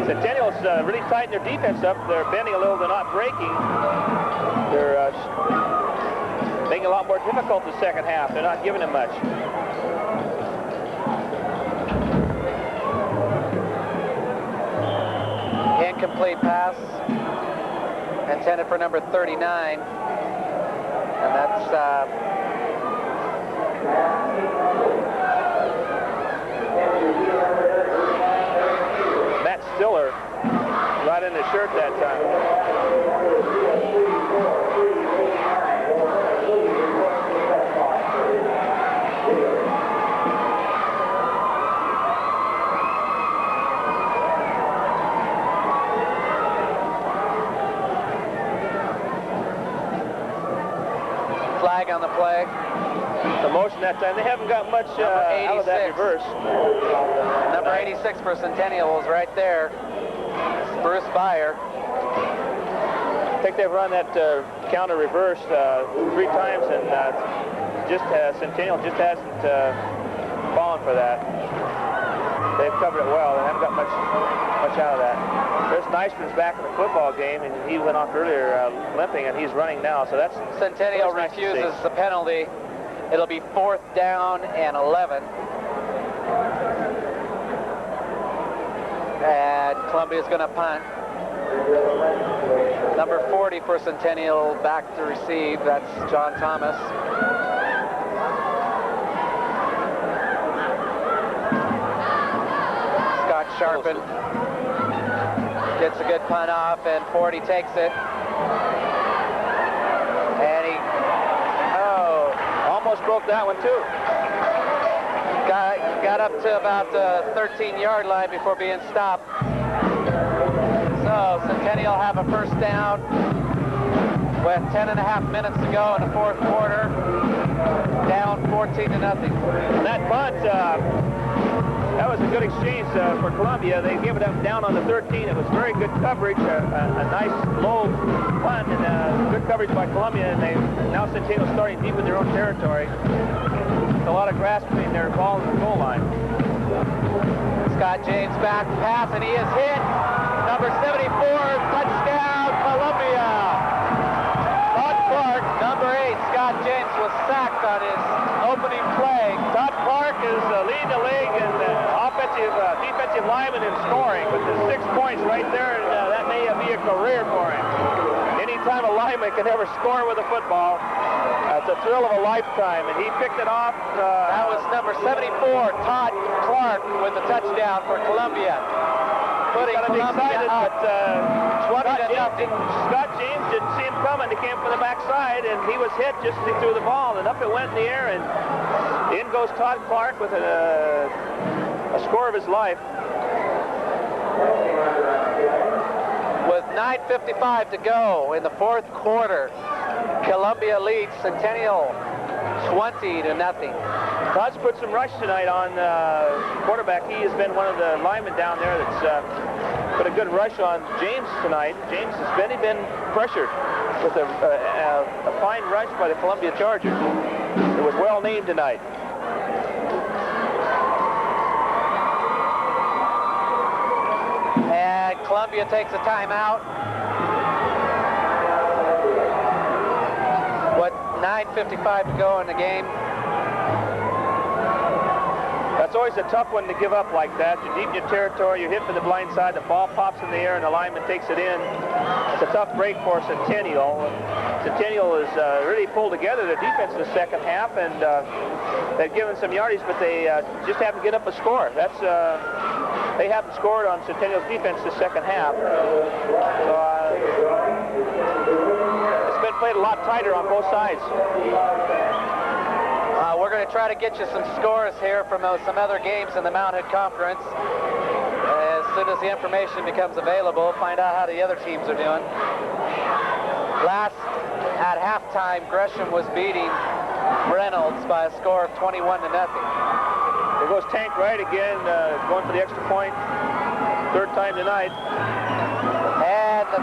Centennial's really tightened their defense up. They're bending a little, they're not breaking. They're making it a lot more difficult the second half. They're not giving him much. Incomplete pass intended for number 39, and that's Matt Stiller right in the shirt that time. flag on the play. The motion that time. They haven't got much out of that reverse. Number 86 for Centennial is right there. Bruce Byer. I think they've run that counter reverse 3 times, and Centennial just hasn't fallen for that. They've covered it well. They haven't got much out of that. There's Neisman's back in the football game, and he went off earlier limping, and he's running now. So that's Centennial refuses the penalty. It'll be 4th down and 11. And Columbia's going to punt. Number 40 for Centennial back to receive. That's John Thomas. Scott Sharpen gets a good punt off, and 40 takes it. And he, almost broke that one too. Got up to about the 13-yard line before being stopped. So Centennial have a 1st down with 10.5 minutes to go in the 4th quarter. Down 14-0. That punt, that was a good exchange for Columbia. They gave it up down on the 13. It was very good coverage, a nice low punt, and good coverage by Columbia. And now Centennial starting deep in their own territory. There's a lot of grass between their ball and the goal line. Scott James back pass, and he is hit. Number 74, touchdown, Columbia. Todd Clark, number 8, Scott James was sacked on his opening play. Todd Clark is leading the league in defensive lineman in scoring, but the 6 points right there, and that may be a career for him. Anytime a lineman can ever score with a football, it's a thrill of a lifetime, and he picked it off. That was number 74, Todd Clark, with the touchdown for Columbia. Putting Columbia up 20-0. Scott James didn't see him coming. He came from the backside, and he was hit just as he threw the ball, and up it went in the air, and in goes Todd Clark with a score of his life. With 9:55 to go in the 4th quarter, Columbia leads Centennial 20-0. Todd's put some rush tonight on quarterback. He has been one of the linemen down there that's put a good rush on James tonight. James has been pressured with a fine rush by the Columbia Chargers. It was well named tonight. And Columbia takes a timeout. With 9:55 to go in the game. That's always a tough one to give up like that. You're deep in your territory, you're hit from the blind side, the ball pops in the air, and the lineman takes it in. It's a tough break for Centennial. Centennial has really pulled together their defense in the second half, and they've given some yardage, but they just haven't get up a score. They haven't scored on Centennial's defense the second half. So it's been played a lot tighter on both sides. We're going to try to get you some scores here from some other games in the Mount Hood Conference. As soon as the information becomes available, find out how the other teams are doing. Last at halftime, Gresham was beating Reynolds by a score of 21-0. There goes Tank Wright again, going for the extra point. Third time tonight. And the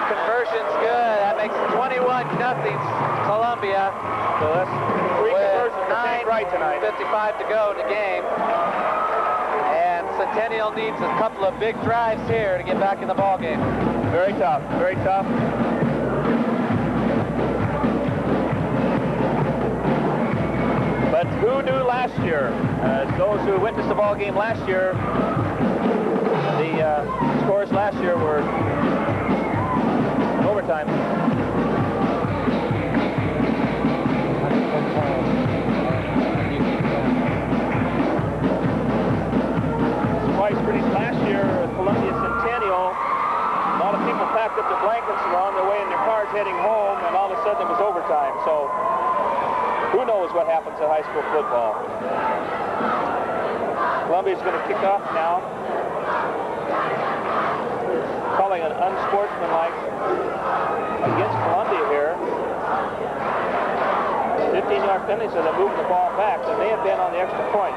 conversion's good. That makes 21-0 Columbia. So that's 3 conversions for Tank Wright tonight. 9:55 to go in the game. And Centennial needs a couple of big drives here to get back in the ball game. Very tough, very tough. But who knew last year? Those who witnessed the ball game last year, the scores last year were in overtime. Twice pretty last year, Columbia Centennial. A lot of people packed up their blankets and were on their way in their cars heading home, and all of a sudden it was overtime. So who knows what happens in high school football? Columbia's going to kick off now. Calling an unsportsmanlike against Columbia here. 15-yard penalty, so they're moving the ball back. They may have been on the extra point.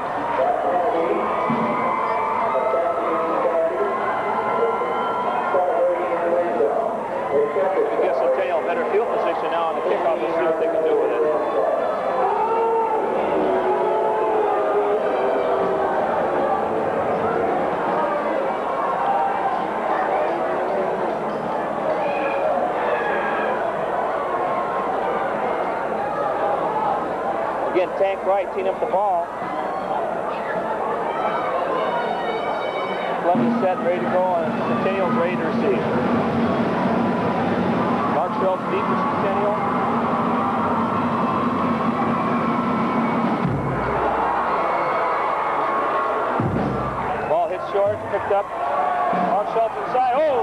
It gives Centennial a better field position now on the kickoff. Let's see what they can do with it. Again, Tank Wright teeing up the ball. Columbia set, ready to go, and Centennial's ready to receive. Marshall's deep for Centennial. Ball hits short, picked up. Marshall's inside. Oh!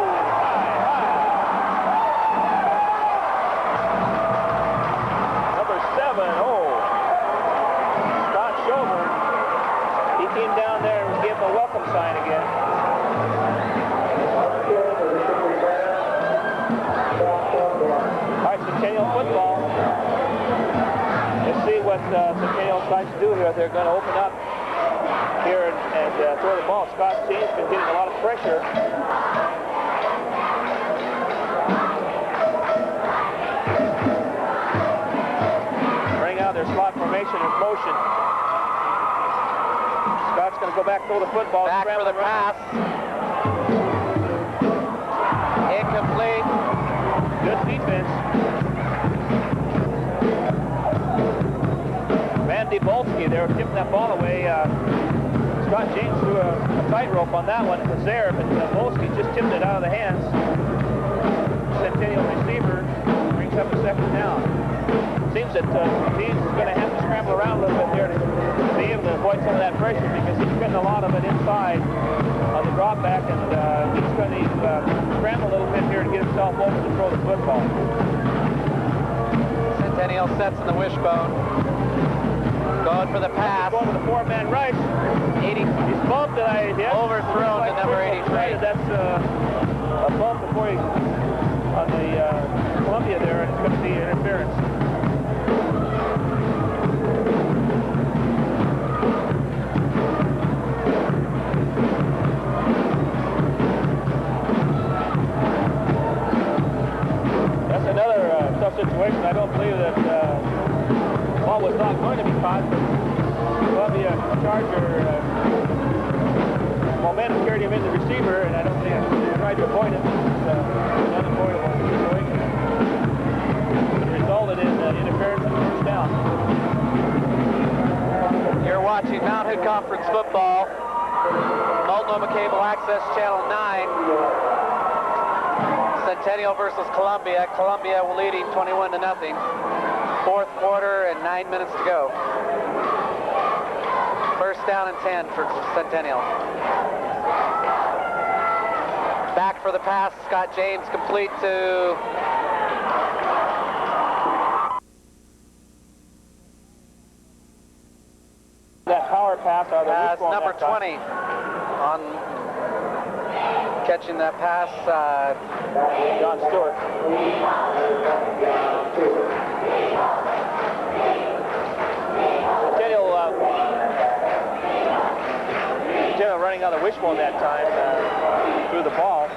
Number 7, Scott Schober. He came down there and gave him a welcome sign again. Centennial football. Let's see what Centennial tries to do here. They're going to open up here and throw the ball. Scott James been getting a lot of pressure. Bring out their slot formation in motion. Scott's going to go back, throw the football. Back for the pass. Incomplete. Good defense. Randy Bolsky there tipping that ball away. Scott James threw a tightrope on that one. It was there, but Bolsky just tipped it out of the hands. Centennial receiver brings up a second down. Seems that James is going to have to scramble around a little bit here to be able to avoid some of that pressure because he's getting a lot of it inside on the drop back, and he's going to scramble a little bit here to get himself open to throw the football. Centennial sets in the wishbone. Going for the pass. Going to the 4-man rush. 80. He's bumped it. Overthrown to number 83. That's a bump before he on the Columbia there, and it's going to be interference. That's another tough situation. I don't believe that ball was not going to be caught, but Columbia Charger momentum carried him in the receiver, and I don't think they tried to avoid it. It's an unavoidable situation. It resulted in interference and first down. You're watching Mount Hood Conference football. Multnomah Cable Access Channel 9. Centennial versus Columbia. Columbia leading 21-0. Fourth quarter and 9 minutes to go. First down and 10 for Centennial. Back for the pass, Scott James complete to that power pass out of the number 20 on catching that pass. John Stewart. Centennial running on the wishbone that time through the ball.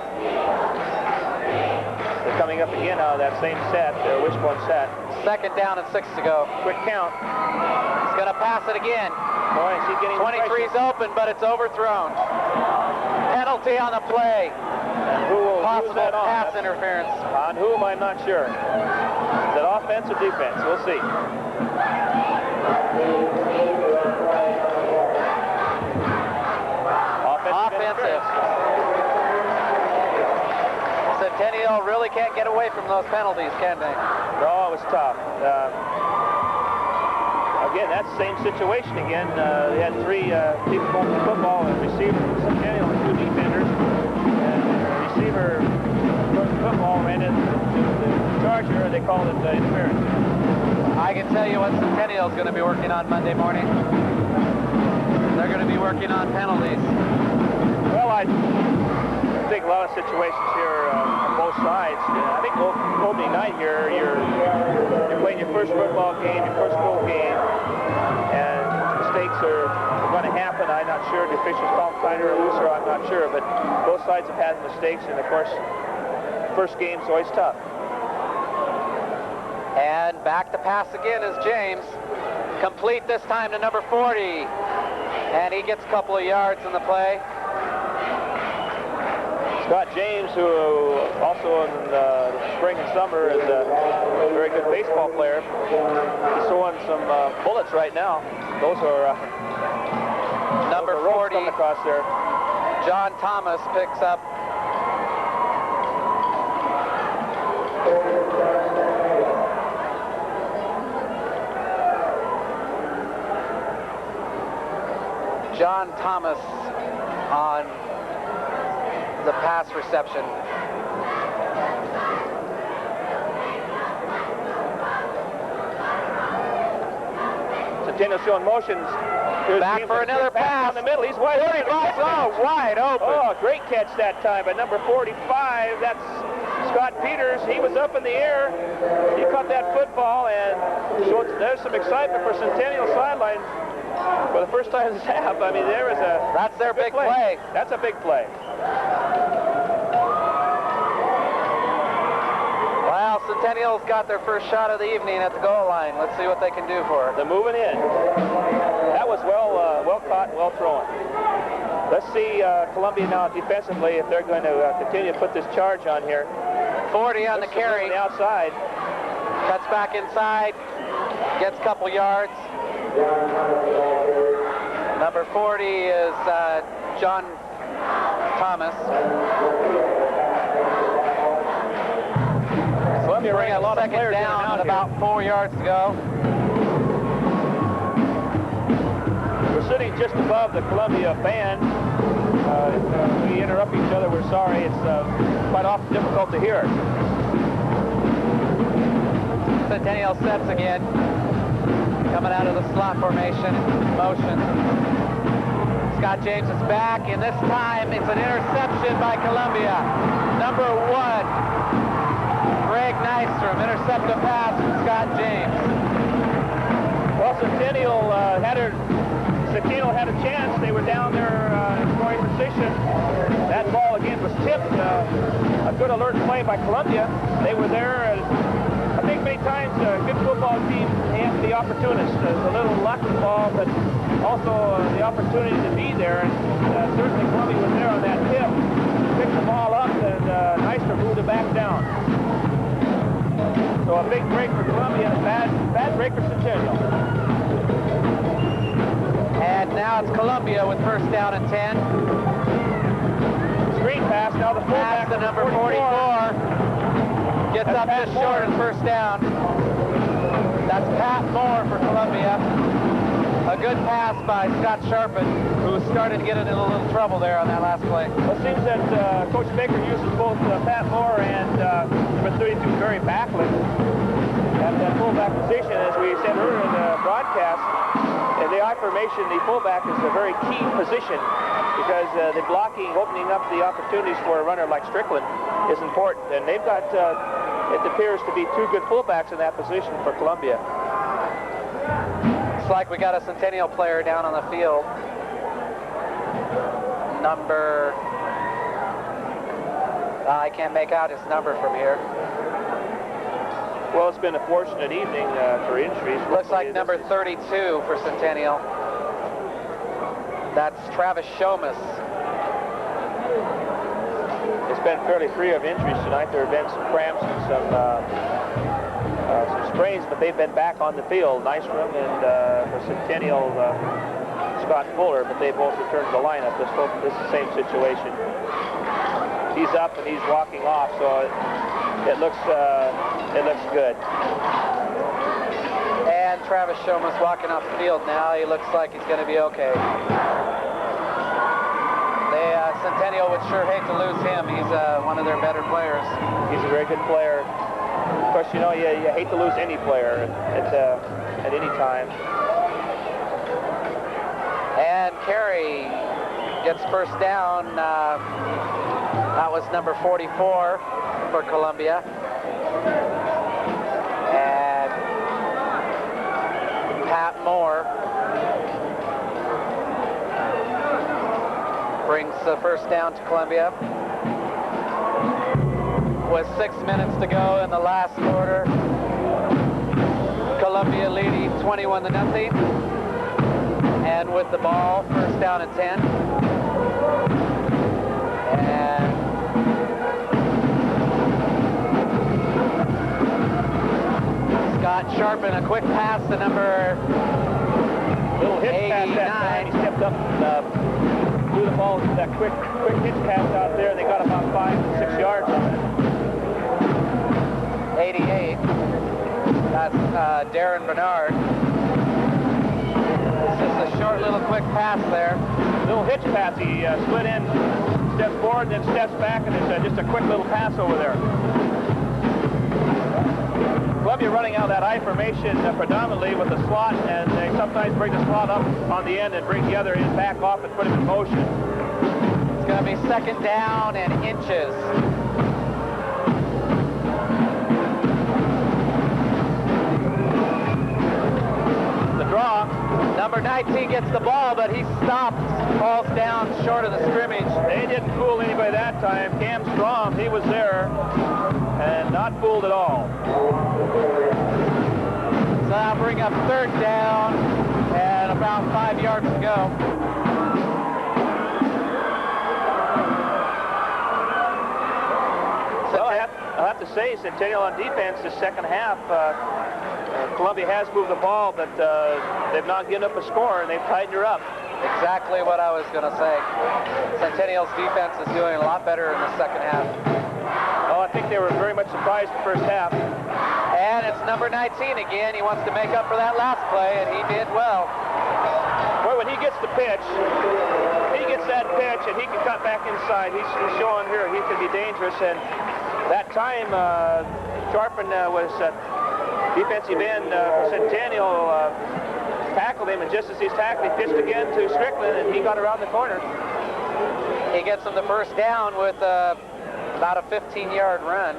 They're coming up again out of that same set, their wishbone set. Second down and 6 to go. Quick count. He's going to pass it again. Boy, is he getting 23's open, but it's overthrown. Penalty on the play. And who will Possible use that on? pass interference. On whom, I'm not sure. Is it offense or defense? We'll see. Offensive. Centennial really can't get away from those penalties, can they? No, it was tough. Again, that's the same situation again. They had 3 people going to football, a receiver from Centennial and 2 defenders. And the receiver throwing the football ran into the charger, and they called it interference. I can tell you what Centennial is going to be working on Monday morning. They're going to be working on penalties. Well, I think a lot of situations here on both sides. I think opening night here, you're playing your first football game, your first full game, and mistakes are going to happen. I'm not sure. The officials call tighter or looser, I'm not sure. But both sides have had mistakes, and of course, first game's always tough. And back to pass again is James. Complete this time to number 40. And he gets a couple of yards in the play. Scott James, who also in the spring and summer is a very good baseball player. He's throwing some bullets right now. Those are number 40 coming across there. John Thomas picks up. John Thomas on the pass reception. Centennial showing motions. Here's Back for another pass. Down the middle. He's wide open. Wide open. Oh, great catch that time by number 45. That's Scott Peters. He was up in the air. He caught that football, and so there's some excitement for Centennial sidelines. For the first time this half, I mean, there is a... That's their big play. That's a big play. Well, Centennial's got their first shot of the evening at the goal line. Let's see what they can do for it. They're moving in. That was well caught and well thrown. Let's see Columbia now defensively if they're going to continue to put this charge on here. 40 on the carry. On the outside. Cuts back inside. Gets a couple yards. Number 40 is John Thomas. Columbia bring up second down and about 4 yards to go. We're sitting just above the Columbia band. If we interrupt each other, we're sorry. It's quite often difficult to hear. Centennial sets again. Coming out of the slot formation, motion. Scott James is back, and this time it's an interception by Columbia. Number 1, Greg Nystrom, intercept a pass from Scott James. Well, Centennial had a chance. They were down there in scoring position. That ball again was tipped. A good alert play by Columbia. They were there. I think many times a good football team has the opportunist. There's a little luck involved, but also the opportunity to be there. And certainly Columbia was there on that tip. Picked the ball up, and Nystrom moved it back down. So a big break for Columbia and a bad break for Centennial. And now it's Columbia with first down and 10. Screen pass, now the fullback to number 44. Gets up just short of first down. That's Pat Moore for Columbia. A good pass by Scott Sharpen, who started to get into a little trouble there on that last play. Well, it seems that Coach Baker uses both Pat Moore and number 32, Barry Backlund, at that fullback position, as we said earlier in the broadcast. And they I formation, the fullback is a very key position because the blocking, opening up the opportunities for a runner like Strickland is important. And they've got, it appears to be two good fullbacks in that position for Columbia. Looks like we got a Centennial player down on the field. Number, I can't make out his number from here. Well, it's been a fortunate evening for injuries. Looks like number 32 for Centennial. That's Travis Shomas. It's been fairly free of injuries tonight. There have been some cramps and some sprains, but they've been back on the field. Nystrom and for Centennial, Scott Fuller, but they both returned to the lineup. This is the same situation. He's up and he's walking off, so it looks good. And Travis Shomas walking off the field now. He looks like he's going to be okay. Centennial would sure hate to lose him. He's one of their better players. He's a very good player. Of course, you know, you hate to lose any player at any time. And Carey gets first down. That was number 44 for Columbia. And Pat Moore brings the first down to Columbia. With 6 minutes to go in the last quarter, Columbia leading 21-0. And with the ball, first down and 10. And Scott Sharpen, a quick pass to number little hit 89. pass that time. He stepped up and threw the ball, that quick hitch pass out there. They got about 5 to 6 yards on it. 88. That's Darren Bernard. It's just a short little quick pass there. Little hitch pass. He slid in, steps forward, then steps back, and it's just a quick little pass over there. Columbia running out that I formation predominantly with the slot, and they sometimes bring the slot up on the end and bring the other end back off and put him in motion. It's going to be second down and inches. The draw. Number 19 gets the ball, but he stops, falls down short of the scrimmage. They didn't fool anybody that time. Cam Strom, he was there, and not fooled at all. So that'll bring up third down and about 5 yards to go. So I'll have to say, Centennial on defense this second half, Columbia has moved the ball, but they've not given up a score, and they've tightened her up. Exactly what I was going to say. Centennial's defense is doing a lot better in the second half. Oh, I think they were very much surprised the first half. And it's number 19 again. He wants to make up for that last play, and he did well. Boy, when he gets the pitch, he gets that pitch, and he can cut back inside. He's showing here he can be dangerous. And that time, Sharpen was defensive end for Centennial, tackled him, and just as he's tackled, he pitched again to Strickland, and he got around the corner. He gets him the first down with about a 15-yard run.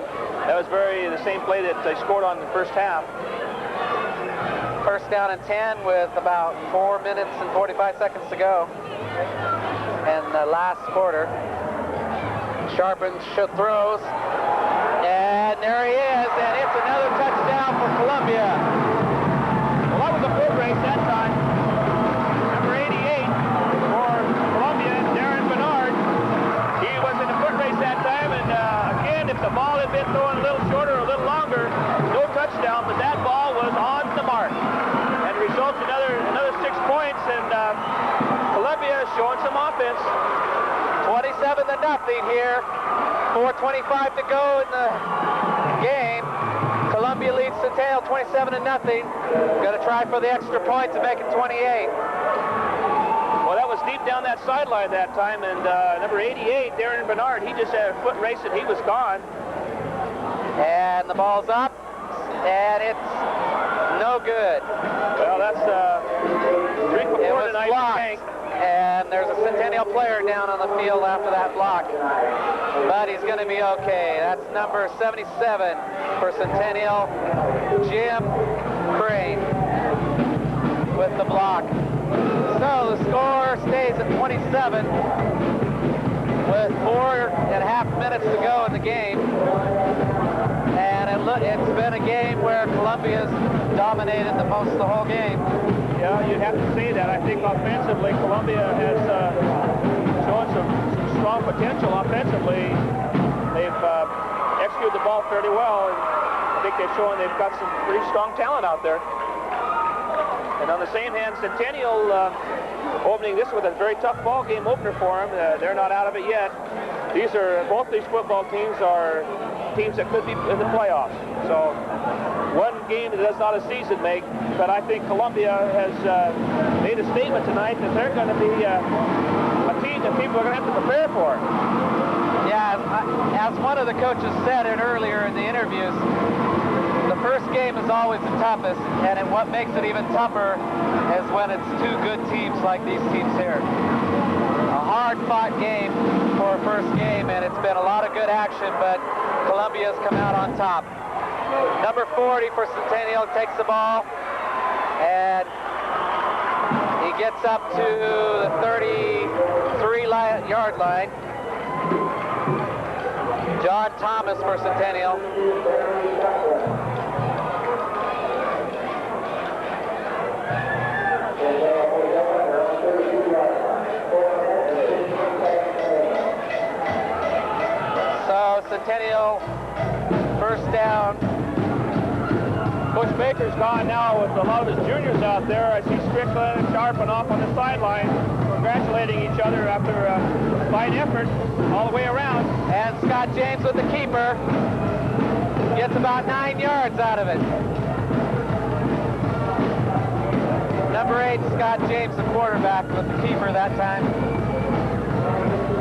That was the same play that they scored on in the first half. First down and 10 with about 4 minutes and 45 seconds to go in the last quarter. Sharpen throws, and there he is, and it's another touchdown for Columbia. Well, that was a foot race that time. Number 88 for Columbia, Darren Bernard. He was in the foot race that time, and again, if the ball had been thrown a little shorter or a little longer, no touchdown, but that ball was on the mark. And results in another 6 points, and Columbia showing some offense. 27-0 here. 4:25 to go in the game. Columbia leads Centennial 27-0. Going to try for the extra point to make it 28. Well, that was deep down that sideline that time, and number 88, Darren Bernard, he just had a foot race and he was gone. And the ball's up, and it's no good. Well, that's drink It before was tonight. blocked, and there's a Centennial player down on the field after that block. But he's going to be okay. That's number 77 for Centennial, Jim Crane, with the block. So the score stays at 27 with 4.5 minutes to go in the game. And it's been a game where Columbia's dominated the whole game. Yeah, you'd have to say that. I think offensively, Columbia has shown some strong potential offensively. They've executed the ball fairly well, and I think they've shown they've got some pretty strong talent out there. And on the same hand, Centennial opening this with a very tough ball game opener for them. They're not out of it yet. Both these football teams are teams that could be in the playoffs. So one game that does not a season make, but I think Columbia has made a statement tonight that they're going to be a team that people are going to have to prepare for. Yeah, as one of the coaches said it earlier in the interviews, the first game is always the toughest, and what makes it even tougher is when it's two good teams like these teams here. A hard-fought game for a first game, and it's been a lot of good action, but Columbia's come out on top. Number 40 for Centennial takes the ball, and he gets up to the 33-yard line. John Thomas for Centennial. So Centennial, first down. Coach Baker's gone now with a lot of his juniors out there. I see Strickland and Sharpen off on the sideline, congratulating each other after a fine effort all the way around. And Scott James with the keeper gets about 9 yards out of it. Number 8, Scott James, the quarterback, with the keeper that time.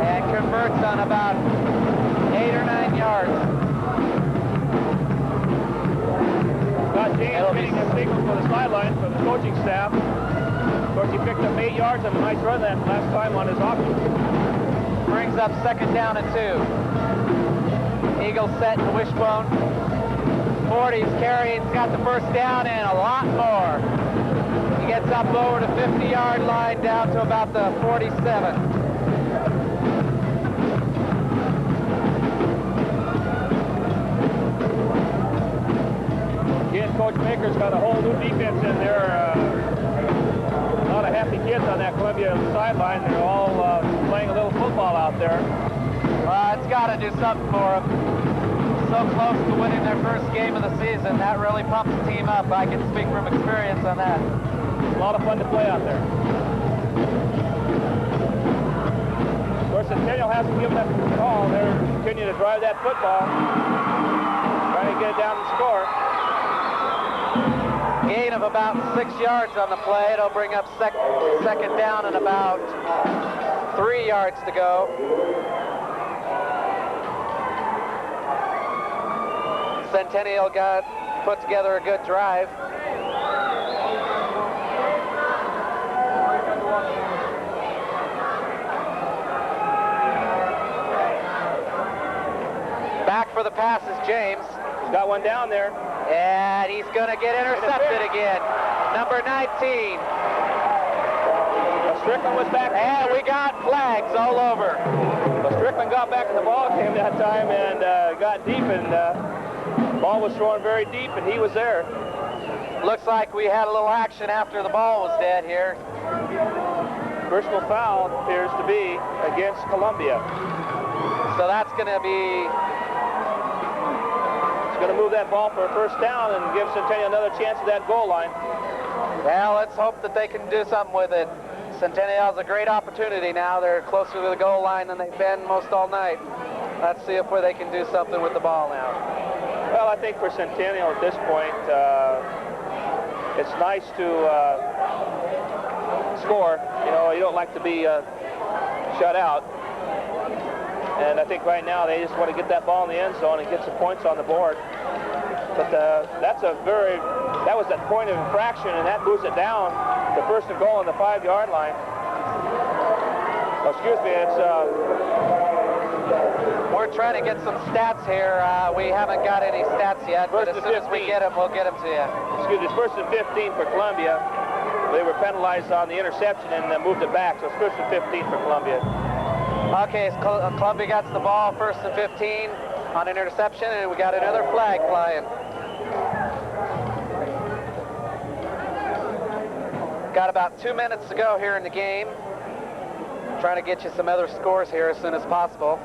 And converts on about 8 or 9 yards. Scott James getting a signal for the sideline from the coaching staff. Of course, he picked up 8 yards on a nice run that last time on his option. Brings up second down and 2. Eagles set in the wishbone. 40's carrying, got the first down and a lot more. He gets up over the 50-yard line down to about the 47. Again, Coach Baker's got a whole new defense in there. A lot of happy kids on that Columbia sideline. They're all playing a little football out there. It's got to do something for them. So close to winning their first game of the season. That really pumps the team up. I can speak from experience on that. A lot of fun to play out there. Of course, Centennial hasn't given up at all. They're continuing to drive that football, trying to get it down and score. Gain of about 6 yards on the play. It'll bring up second down and about 3 yards to go. Centennial put together a good drive. Back for the pass is James. He's got one down there. And he's going to get intercepted again. Number 19. Strickland was back. And we got flags all over. Well, Strickland got back in the ball game that time and got deep, and ball was thrown very deep, and he was there. Looks like we had a little action after the ball was dead here. Personal foul appears to be against Columbia. So that's going to be... going to move that ball for a first down and give Centennial another chance at that goal line. Well, let's hope that they can do something with it. Centennial has a great opportunity now. They're closer to the goal line than they've been most all night. Let's see if they can do something with the ball now. Well, I think for Centennial at this point, it's nice to score. You know, you don't like to be shut out. And I think right now they just want to get that ball in the end zone and get some points on the board. But that was that point of infraction, and that moves it down to first and goal on the 5-yard line. Oh, excuse me, it's... We're trying to get some stats here. We haven't got any stats yet, but as soon as we get them, we'll get them to you. Excuse me, it's first and 15 for Columbia. They were penalized on the interception and moved it back, so it's first and 15 for Columbia. Okay, so Columbia got the ball first and 15 on an interception, and we got another flag flying. Got about 2 minutes to go here in the game. Trying to get you some other scores here as soon as possible.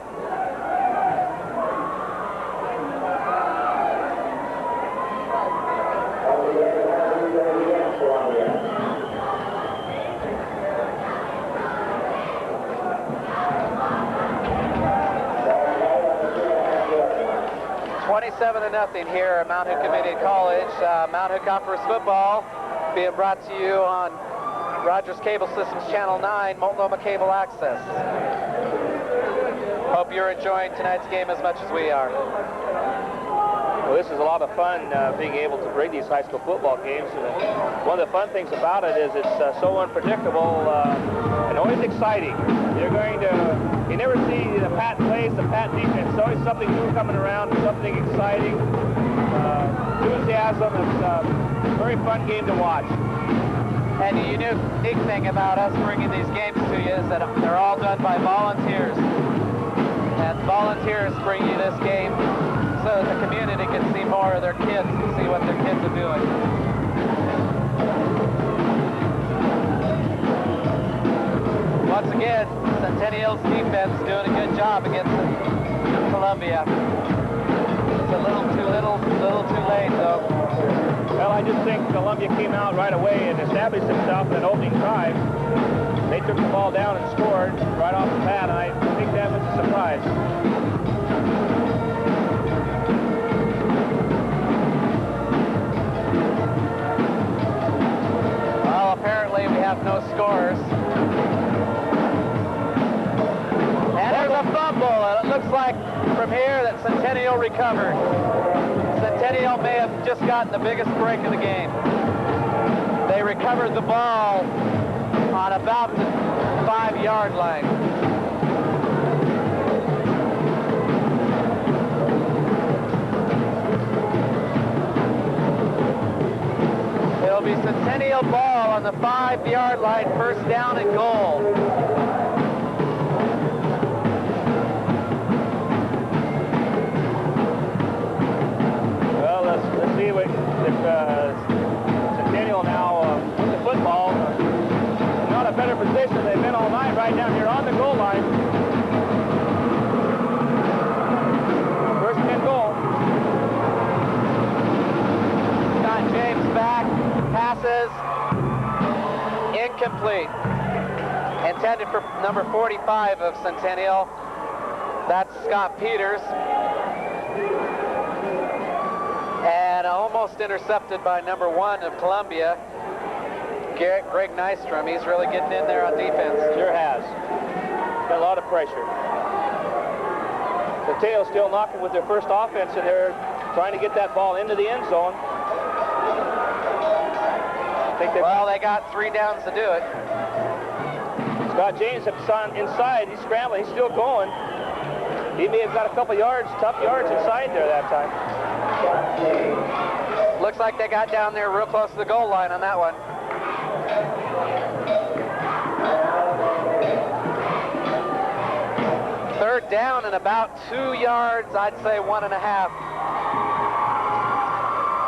$27-0 here at Mount Hood Community College. Mount Hood Conference football being brought to you on Rogers Cable Systems Channel 9, Multnomah Cable Access. Hope you're enjoying tonight's game as much as we are. Well, this is a lot of fun being able to bring these high school football games. One of the fun things about it is it's so unpredictable and always exciting. You never see the pat plays, the pat defense. It's always something new coming around, something exciting, enthusiasm. It's a very fun game to watch. And the unique thing about us bringing these games to you is that they're all done by volunteers. And volunteers bring you this game so that the community can see more of their kids and see what their kids are doing. Once again, Centennial's defense doing a good job against Columbia. It's a little too late, though. Well, I just think Columbia came out right away and established himself in an opening drive. They took the ball down and scored right off the bat, and I think that was a surprise. Well, apparently we have no scores. And there's a fumble, and it looks like from here that Centennial recovered. Centennial may have just gotten the biggest break of the game. They recovered the ball on about the 5-yard line. It'll be Centennial ball on the 5-yard line, first down and goal. Let's see if Centennial now with the football, not a better position. They've been all night right down here on the goal line. First and goal. Scott James back, passes, incomplete. Intended for number 45 of Centennial. That's Scott Peters. And almost intercepted by number 1 of Columbia, Greg Nystrom. He's really getting in there on defense. Sure has. Got a lot of pressure. Centennial still knocking with their first offense, and they're trying to get that ball into the end zone. Well, they got 3 downs to do it. Scott James inside. He's scrambling. He's still going. He may have got a couple yards, tough yards inside there that time. Looks like they got down there real close to the goal line on that one. Third down and about 2 yards, I'd say 1.5.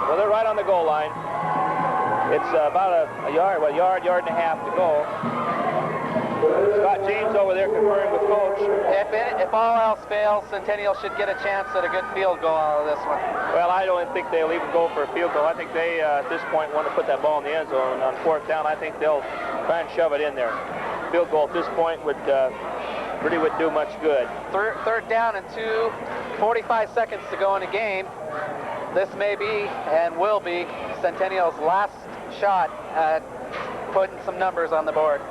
Well, they're right on the goal line. It's about a yard and a half to go. Scott James over there conferring with Coach. If all else fails, Centennial should get a chance at a good field goal out of this one. Well, I don't think they'll even go for a field goal. I think they, at this point, want to put that ball in the end zone. On 4th down, I think they'll try and shove it in there. Field goal at this point really wouldn't do much good. Third down and 45 seconds to go in the game. This may be and will be Centennial's last shot at putting some numbers on the board.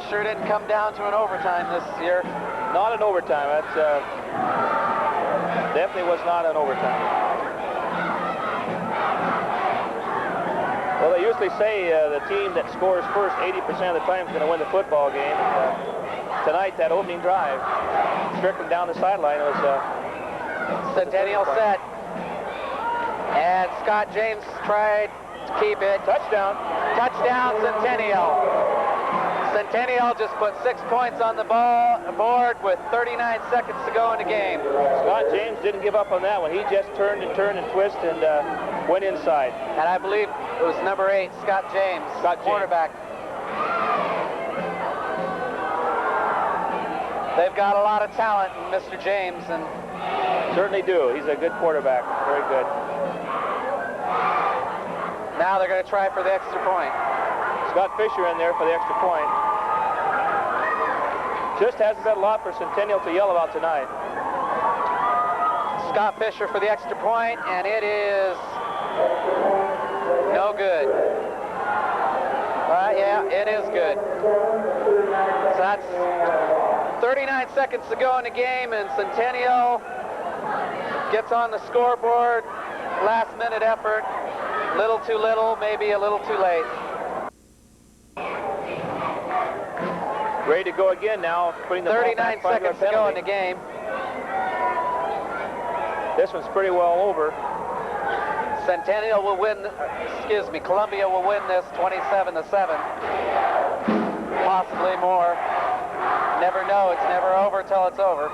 Well, it sure didn't come down to an overtime this year. Not an overtime. That's definitely was not an overtime. Well, they usually say the team that scores first 80% of the time is going to win the football game. Tonight, that opening drive, Strickland down the sideline was Centennial set. And Scott James tried to keep it. Touchdown. Touchdown, Centennial. Centennial just put 6 points on the board with 39 seconds to go in the game. Scott James didn't give up on that one. He just turned and twisted and went inside. And I believe it was number 8, Scott James, quarterback. They've got a lot of talent in Mr. James, and certainly do. He's a good quarterback. Very good. Now they're going to try for the extra point. Scott Fisher in there for the extra point. Just hasn't been a lot for Centennial to yell about tonight. Scott Fisher for the extra point, and it is no good. Yeah, it is good. So that's 39 seconds to go in the game, and Centennial gets on the scoreboard. Last minute effort. Little too little, maybe a little too late. Ready to go again now, putting the 39 seconds to go in the game. This one's pretty well over. Centennial will win, Columbia will win this 27-7. Possibly more. Never know, it's never over till it's over.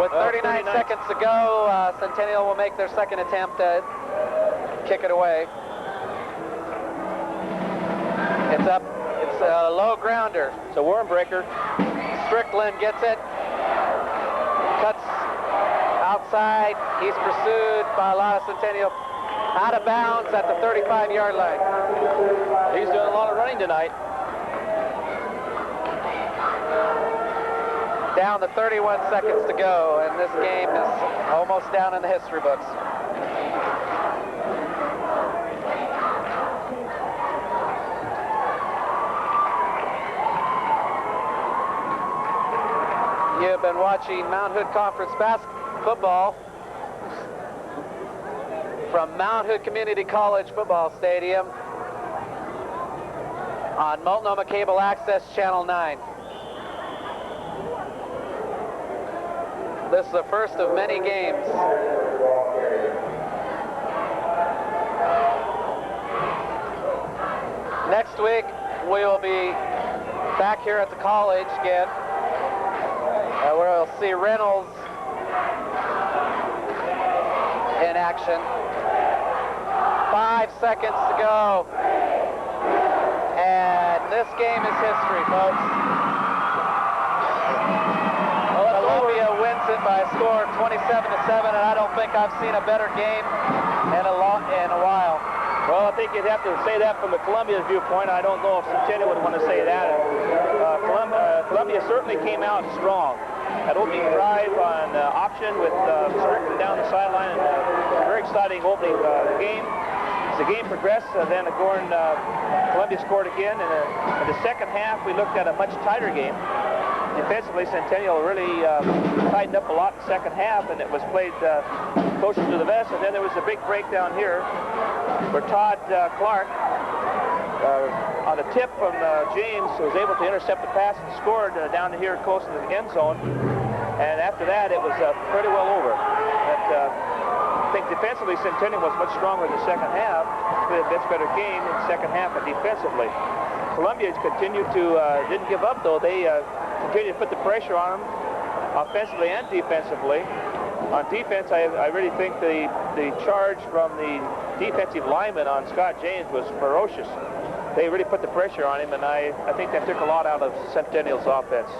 With 39 seconds to go, Centennial will make their second attempt to kick it away. It's up, it's a low grounder. It's a worm breaker. Strickland gets it, cuts outside. He's pursued by a lot of Centennial. Out of bounds at the 35-yard line. He's doing a lot of running tonight. Down to 31 seconds to go, and this game is almost down in the history books. You've been watching Mount Hood Conference football from Mount Hood Community College Football Stadium on Multnomah Cable Access Channel 9. This is the first of many games. Next week, we will be back here at the college again, where we'll see Reynolds in action. 5 seconds to go. And this game is history, folks. Columbia wins it by a score of 27-7, and I don't think I've seen a better game in a while. Well, I think you'd have to say that from the Columbia's viewpoint. I don't know if Centennial would want to say that. Columbia certainly came out strong. That opening drive on option with Strickland down the sideline, and a very exciting opening game. As the game progressed, then Columbia scored again, and in the second half we looked at a much tighter game. Defensively, Centennial really tightened up a lot in the second half, and it was played closer to the vest. And then there was a big breakdown here where Todd Clark, on a tip from James, was able to intercept the pass and scored down to here close to the end zone. And after that, it was pretty well over. I think defensively, Centennial was much stronger in the second half. Played a much better game in the second half, but defensively. Columbia continued to, didn't give up though. They continued to put the pressure on them, offensively and defensively. On defense, I really think the charge from the defensive lineman on Scott James was ferocious. They really put the pressure on him, and I think that took a lot out of Centennial's offense.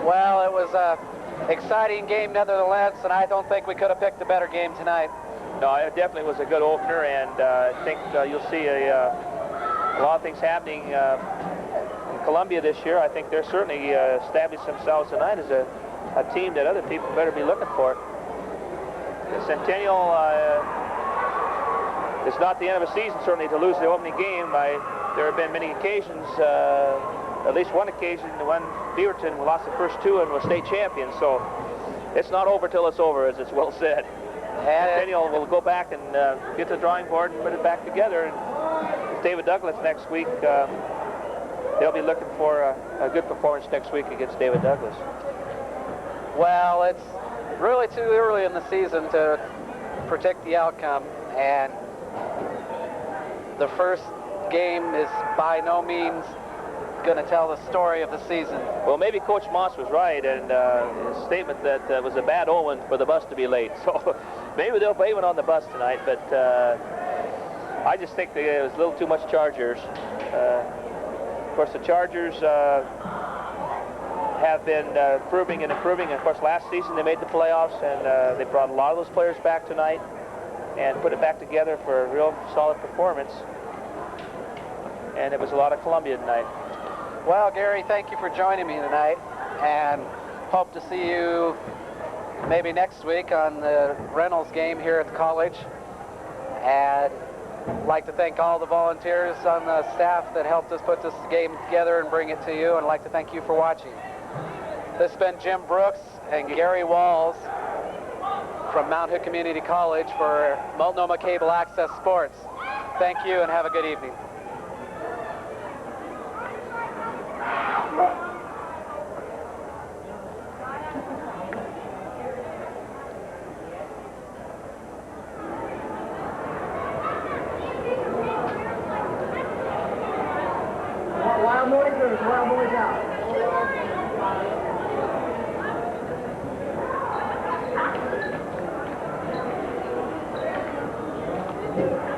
Well, it was an exciting game nevertheless, and I don't think we could have picked a better game tonight. No, it definitely was a good opener, and I think you'll see a lot of things happening in Columbia this year. I think they're certainly established themselves tonight as a team that other people better be looking for. The Centennial it's not the end of a season, certainly, to lose the opening game by there have been many occasions, at least one occasion, when Beaverton lost the first two and was state champion. So it's not over till it's over, as it's well said. Centennial will go back and get the drawing board and put it back together. And David Douglas next week, they'll be looking for a good performance next week against David Douglas. Well, it's really too early in the season to predict the outcome, and the first game is by no means going to tell the story of the season. Well, maybe Coach Moss was right in his statement that it was a bad omen for the bus to be late. So maybe they'll blame it on the bus tonight, but I just think it was a little too much Chargers. Of course, the Chargers have been improving and improving. Of course, last season they made the playoffs, and they brought a lot of those players back tonight and put it back together for a real solid performance. And it was a lot of Columbia tonight. Well, Gary, thank you for joining me tonight, and hope to see you maybe next week on the Reynolds game here at the college. And I'd like to thank all the volunteers on the staff that helped us put this game together and bring it to you, and I'd like to thank you for watching. This has been Jim Brooks and Gary Walls from Mount Hood Community College for Multnomah Cable Access Sports. Thank you and have a good evening. Wild boys or wild boys out? Thank you.